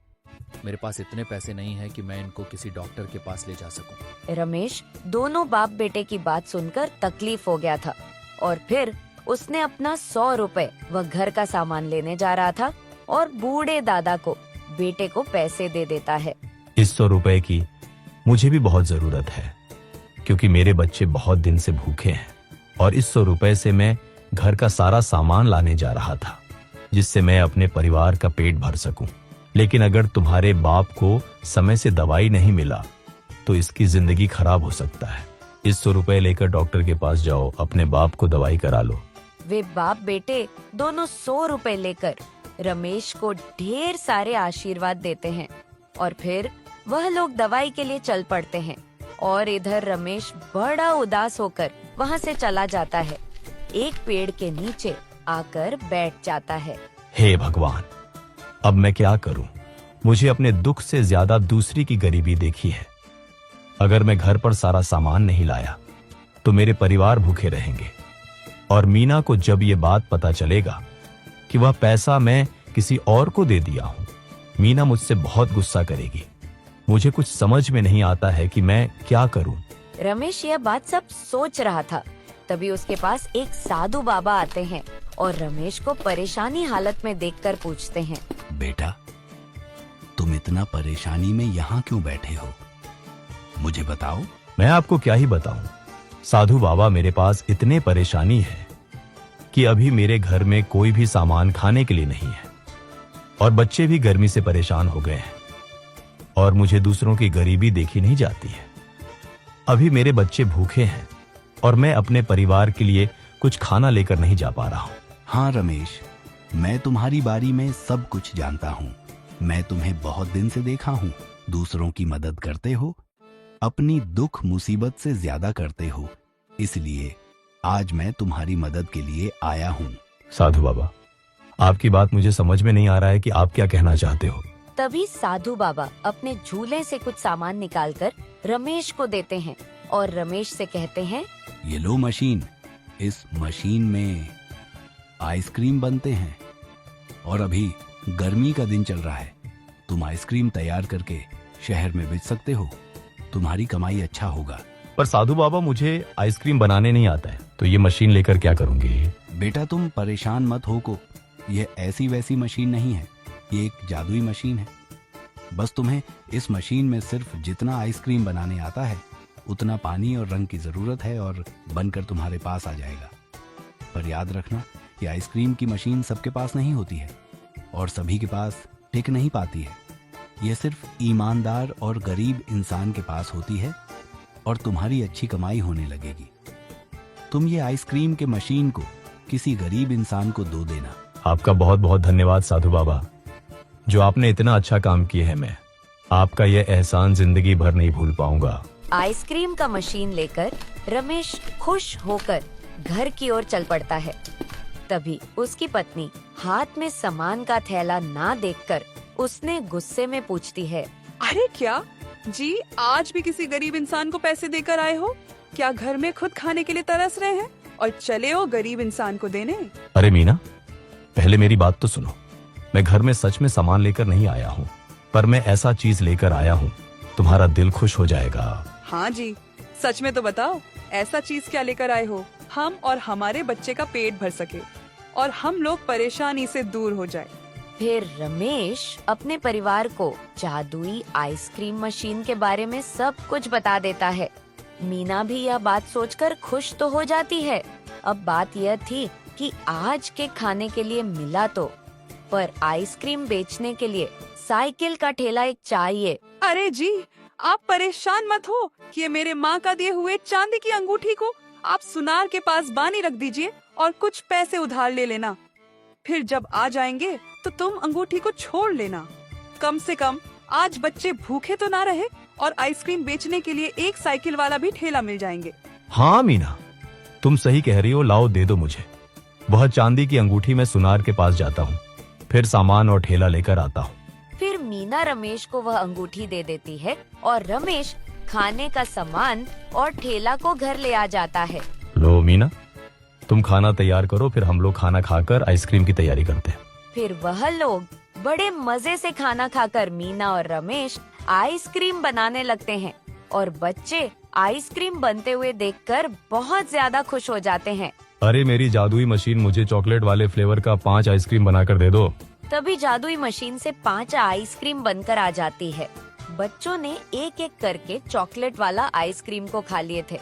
मेरे पास इतने पैसे नहीं है कि मैं इनको किसी डॉक्टर के पास ले जा सकूं। रमेश दोनों बाप बेटे की बात सुनकर तकलीफ हो गया था और फिर उसने अपना 100 रुपए वह घर का सामान लेने जा रहा था और बूढ़े दादा को बेटे को पैसे दे देता है। इस 100 रुपए की मुझे भी बहुत जरूरत है, क्योंकि मेरे बच्चे बहुत दिन से भूखे हैं और इस 100 रुपए से मैं घर का सारा सामान लाने जा रहा था, जिससे मैं अपने परिवार का पेट भर सकूं। लेकिन अगर तुम्हारे बाप को समय से दवाई नहीं मिला तो इसकी जिंदगी खराब हो सकता है। इस 100 रुपए लेकर डॉक्टर के पास जाओ, अपने बाप को दवाई करा लो। वे बाप बेटे दोनों 100 रुपए लेकर रमेश को ढेर सारे आशीर्वाद देते हैं और फिर वह लोग दवाई के लिए चल पड़ते हैं और इधर रमेश बड़ा उदास होकर वहाँ से चला जाता है। एक पेड़ के नीचे आकर बैठ जाता है। हे भगवान, अब मैं क्या करूं? मुझे अपने दुख से ज्यादा दूसरी की गरीबी देखी है। अगर मैं घर पर सारा सामान नहीं लाया तो मेरे परिवार भूखे रहेंगे और मीना को जब ये बात पता चलेगा कि वह पैसा मैं किसी और को दे दिया हूं, मीना मुझसे बहुत गुस्सा करेगी। मुझे कुछ समझ में नहीं आता है कि मैं क्या करूं। रमेश यह बात सब सोच रहा था, तभी उसके पास एक साधु बाबा आते हैं और रमेश को परेशानी हालत में देखकर पूछते हैं, बेटा तुम इतना परेशानी में यहाँ क्यों बैठे हो, मुझे बताओ। मैं आपको क्या ही बताऊं साधु बाबा, मेरे पास इतने परेशानी है कि अभी मेरे घर में कोई भी सामान खाने के लिए नहीं है और बच्चे भी गर्मी से परेशान हो गए हैं और मुझे दूसरों की गरीबी देखी नहीं जाती है। अभी मेरे बच्चे भूखे हैं और मैं अपने परिवार के लिए कुछ खाना लेकर नहीं जा पा रहा हूँ। हाँ रमेश, मैं तुम्हारी बारी में सब कुछ जानता हूँ। मैं तुम्हें बहुत दिन से देखा हूँ, दूसरों की मदद करते हो, अपनी दुख मुसीबत से ज्यादा करते हो, इसलिए आज मैं तुम्हारी मदद के लिए आया हूँ। साधु बाबा, आपकी बात मुझे समझ में नहीं आ रहा है कि आप क्या कहना चाहते हो। तभी साधु बाबा अपने झूले से कुछ सामान निकालकर रमेश को देते हैं और रमेश से कहते हैं, ये लो मशीन, इस मशीन में आइसक्रीम बनते हैं और अभी गर्मी का दिन चल रहा है, तुम आइसक्रीम तैयार करके शहर में बेच सकते हो, तुम्हारी कमाई अच्छा होगा। पर साधु बाबा, मुझे आइसक्रीम बनाने नहीं आता है, तो ये मशीन लेकर क्या करूंगी? बेटा तुम परेशान मत हो को, यह ऐसी वैसी मशीन नहीं है, ये एक जादुई मशीन है। बस तुम्हें इस मशीन में सिर्फ जितना आइसक्रीम बनाने आता है उतना पानी और रंग की जरूरत है और बनकर तुम्हारे पास आ जाएगा। पर याद रखना, ये आइसक्रीम की मशीन सबके पास नहीं होती है और सभी के पास टिक नहीं पाती है। ये सिर्फ ईमानदार और गरीब इंसान के पास होती है और तुम्हारी अच्छी कमाई होने लगेगी। तुम ये आइसक्रीम के मशीन को किसी गरीब इंसान को दो देना। आपका बहुत बहुत धन्यवाद साधु बाबा, जो आपने इतना अच्छा काम किया है। मैं आपका यह एहसान जिंदगी भर नहीं भूल पाऊंगा। आइसक्रीम का मशीन लेकर रमेश खुश होकर घर की ओर चल पड़ता है। तभी उसकी पत्नी हाथ में सामान का थैला ना देखकर उसने गुस्से में पूछती है, अरे क्या जी, आज भी किसी गरीब इंसान को पैसे देकर आए हो? क्या घर में खुद खाने के लिए तरस रहे हैं और चले हो गरीब इंसान को देने? अरे मीना, पहले मेरी बात तो सुनो। मैं घर में सच में सामान लेकर नहीं आया हूँ, पर मैं ऐसा चीज लेकर आया हूँ तुम्हारा दिल खुश हो जाएगा। हाँ जी, सच में तो बताओ, ऐसा चीज क्या लेकर आए हो? हम और हमारे बच्चे का पेट भर सके और हम लोग परेशानी से दूर हो जाए। फिर रमेश अपने परिवार को जादुई आइसक्रीम मशीन के बारे में सब कुछ बता देता है। मीना भी यह बात सोचकर खुश तो हो जाती है। अब बात यह थी कि आज के खाने के लिए मिला तो, पर आइसक्रीम बेचने के लिए साइकिल का ठेला एक चाहिए। अरे जी, आप परेशान मत हो कि ये मेरे माँ का दिए हुए चांदी की अंगूठी को आप सुनार के पास बानी रख दीजिए और कुछ पैसे उधार ले लेना। फिर जब आ जाएंगे तो तुम अंगूठी को छोड़ लेना। कम से कम आज बच्चे भूखे तो ना रहे और आइसक्रीम बेचने के लिए एक साइकिल वाला भी ठेला मिल जाएंगे। हाँ मीना, तुम सही कह रही हो। लाओ दे दो मुझे वह चांदी की अंगूठी। मैं सुनार के पास जाता हूँ, फिर सामान और ठेला लेकर आता हूँ। फिर मीना रमेश को वह अंगूठी दे देती है और रमेश खाने का सामान और ठेला को घर ले आ जाता है। लो मीना, तुम खाना तैयार करो, फिर हम लोग खाना खाकर आइसक्रीम की तैयारी करते हैं। फिर वह लोग बड़े मजे से खाना खाकर मीना और रमेश आइसक्रीम बनाने लगते हैं और बच्चे आइसक्रीम बनते हुए देखकर बहुत ज्यादा खुश हो जाते हैं। अरे मेरी जादुई मशीन, मुझे चॉकलेट वाले फ्लेवर का 5 आइसक्रीम बनाकर दे दो। तभी जादुई मशीन से 5 आइसक्रीम बनकर आ जाती है। बच्चों ने एक एक करके चॉकलेट वाला आइसक्रीम को खा लिए थे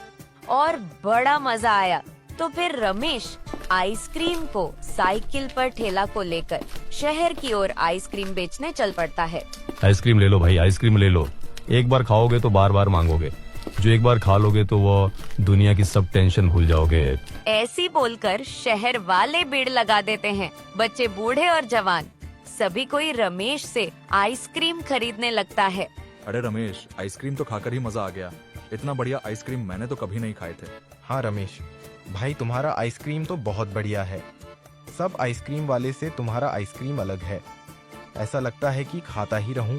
और बड़ा मजा आया। तो फिर रमेश आइसक्रीम को साइकिल पर ठेला को लेकर शहर की ओर आइसक्रीम बेचने चल पड़ता है। आइसक्रीम ले लो भाई, आइसक्रीम ले लो। एक बार खाओगे तो बार बार मांगोगे। जो एक बार खा लोगे तो वो दुनिया की सब टेंशन भूल जाओगे। ऐसी बोलकर शहर वाले भीड़ लगा देते हैं। बच्चे, बूढ़े और जवान, सभी कोई रमेश से आइसक्रीम खरीदने लगता है। अरे रमेश, आइसक्रीम तो खाकर ही मजा आ गया। इतना बढ़िया आइसक्रीम मैंने तो कभी नहीं खाए थे। हाँ रमेश भाई, तुम्हारा आइसक्रीम तो बहुत बढ़िया है। सब आइसक्रीम वाले से तुम्हारा आइसक्रीम अलग है। ऐसा लगता है कि खाता ही रहूं।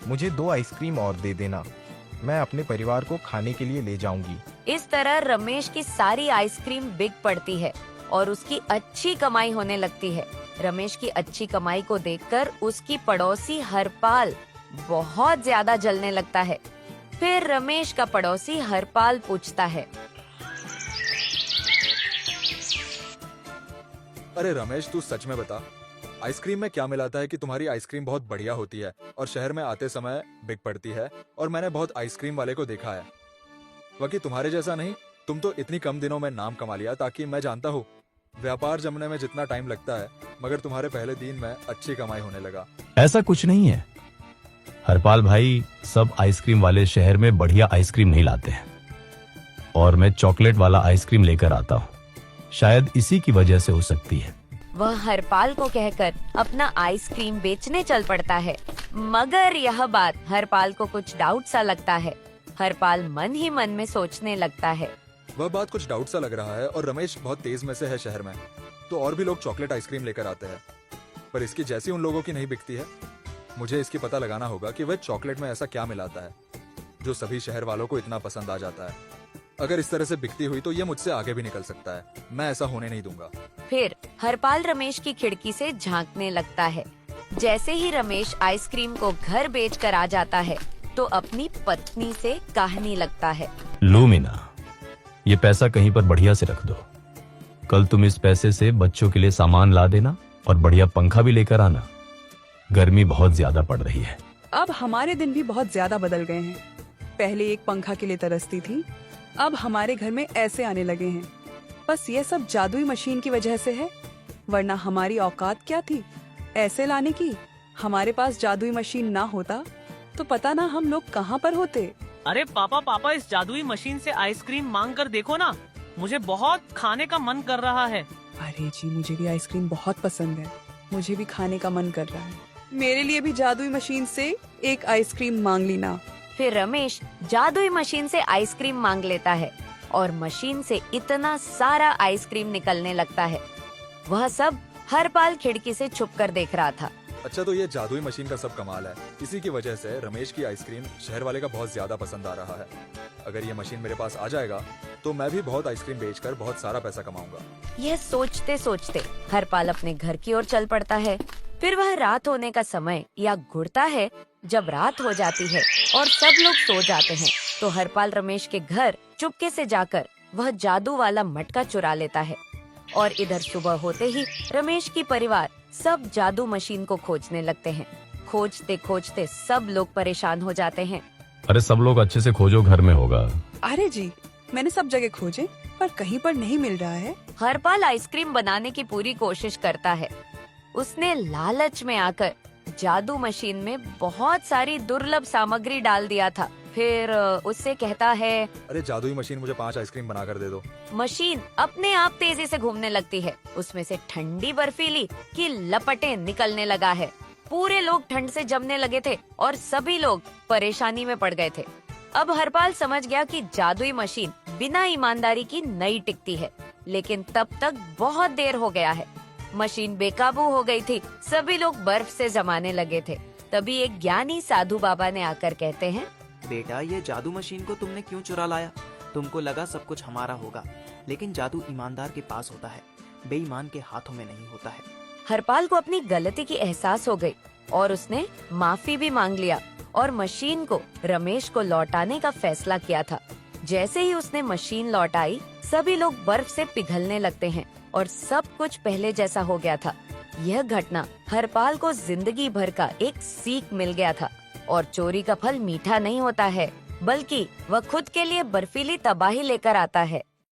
मुझे 2 आइसक्रीम और दे देना, मैं अपने परिवार को खाने के लिए ले जाऊंगी। इस तरह रमेश की सारी आइसक्रीम बिक पड़ती है और उसकी अच्छी कमाई होने लगती है। रमेश की अच्छी कमाई को देखकर उसकी पड़ोसी हरपाल बहुत ज्यादा जलने लगता है। फिर रमेश का पड़ोसी हरपाल पूछता है, अरे रमेश, तू सच में बता, आइसक्रीम में क्या मिलाता है कि तुम्हारी आइसक्रीम बहुत बढ़िया होती है और शहर में आते समय बिक पड़ती है और मैंने बहुत आइसक्रीम वाले को देखा है। बाकी तुम्हारे जैसा नहीं, तुम तो इतनी कम दिनों में नाम कमा लिया। ताकि मैं जानता हूँ व्यापार जमने में जितना टाइम लगता है, मगर तुम्हारे पहले दिन में अच्छी कमाई होने लगा। ऐसा कुछ नहीं है हरपाल भाई, सब आइसक्रीम वाले शहर में बढ़िया आइसक्रीम नहीं लाते हैं और मैं चॉकलेट वाला आइसक्रीम लेकर आता हूँ। शायद इसी की वजह से हो सकती है। वह हरपाल को कहकर अपना आइसक्रीम बेचने चल पड़ता है। मगर यह बात हरपाल को कुछ डाउट सा लगता है। हरपाल मन ही मन में सोचने लगता है, वह बात कुछ डाउट सा लग रहा है और रमेश बहुत तेज में से है शहर में, तो और भी लोग चॉकलेट आइसक्रीम लेकर आते हैं, पर इसकी जैसी उन लोगों की नहीं बिकती है। मुझे इसकी पता लगाना होगा कि वह चॉकलेट में ऐसा क्या मिलाता है जो सभी शहर वालों को इतना पसंद आ जाता है। अगर इस तरह से बिकती हुई तो ये मुझसे आगे भी निकल सकता है। मैं ऐसा होने नहीं दूंगा। फिर हरपाल रमेश की खिड़की से झांकने लगता है। जैसे ही रमेश आइसक्रीम को घर बेचकर आ जाता है तो अपनी पत्नी से कहने लगता है, लो मीना, ये पैसा कहीं पर बढ़िया से रख दो। कल तुम इस पैसे से बच्चों के लिए सामान ला देना और बढ़िया पंखा भी लेकर आना। गर्मी बहुत ज्यादा पड़ रही है। अब हमारे दिन भी बहुत ज्यादा बदल गए हैं। पहले एक पंखा के लिए तरसती थी, अब हमारे घर में ऐसे आने लगे हैं। बस ये सब जादुई मशीन की वजह से है, वरना हमारी औकात क्या थी ऐसे लाने की। हमारे पास जादुई मशीन ना होता तो पता ना हम लोग कहाँ पर होते। अरे पापा इस जादुई मशीन से आइसक्रीम मांग कर देखो ना, मुझे बहुत खाने का मन कर रहा है। अरे जी, मुझे भी आइसक्रीम बहुत पसंद है, मुझे भी खाने का मन कर रहा है। मेरे लिए भी जादुई मशीन से एक आइसक्रीम मांग ली ना। फिर रमेश जादुई मशीन से आइसक्रीम मांग लेता है और मशीन से इतना सारा आइसक्रीम निकलने लगता है। वह सब हरपाल खिड़की से छुप कर देख रहा था। अच्छा, तो ये जादुई मशीन का सब कमाल है। इसी की वजह से रमेश की आइसक्रीम शहर वाले का बहुत ज्यादा पसंद आ रहा है। अगर ये मशीन मेरे पास आ जाएगा तो मैं भी बहुत आइसक्रीम बेचकर बहुत सारा पैसा कमाऊंगा। यह सोचते सोचते हरपाल अपने घर की ओर चल पड़ता है। फिर वह रात होने का समय या घुरता है। जब रात हो जाती है और सब लोग सो जाते हैं तो हरपाल रमेश के घर चुपके से जाकर वह जादू वाला मटका चुरा लेता है। और इधर सुबह होते ही रमेश की परिवार सब जादू मशीन को खोजने लगते हैं। खोजते खोजते सब लोग परेशान हो जाते हैं। अरे सब लोग अच्छे से खोजो, घर में होगा। अरे जी, मैंने सब जगह खोजे पर कहीं पर नहीं मिल रहा है। हरपाल आइसक्रीम बनाने की पूरी कोशिश करता है। उसने लालच में आकर जादू मशीन में बहुत सारी दुर्लभ सामग्री डाल दिया था। फिर उससे कहता है, अरे जादुई मशीन, मुझे 5 आइसक्रीम बनाकर दे दो। मशीन अपने आप तेजी से घूमने लगती है। उसमें से ठंडी बर्फीली की लपटें निकलने लगा है। पूरे लोग ठंड से जमने लगे थे और सभी लोग परेशानी में पड़ गए थे। अब हरपाल समझ गया कि जादुई मशीन बिना ईमानदारी की नहीं टिकती है, लेकिन तब तक बहुत देर हो गया है। मशीन बेकाबू हो गई थी। सभी लोग बर्फ से जमाने लगे थे। तभी एक ज्ञानी साधु बाबा ने आकर कहते हैं, बेटा, ये जादू मशीन को तुमने क्यों चुरा लाया? तुमको लगा सब कुछ हमारा होगा, लेकिन जादू ईमानदार के पास होता है, बेईमान के हाथों में नहीं होता है। हरपाल को अपनी गलती की एहसास हो गई और उसने माफी भी मांग लिया और मशीन को रमेश को लौटाने का फैसला किया था। जैसे ही उसने मशीन लौटाई, सभी लोग बर्फ से पिघलने लगते हैं और सब कुछ पहले जैसा हो गया था। यह घटना हरपाल को जिंदगी भर का एक सीख मिल गया था। और चोरी का फल मीठा नहीं होता है, बल्कि वह खुद के लिए बर्फीली तबाही लेकर आता है।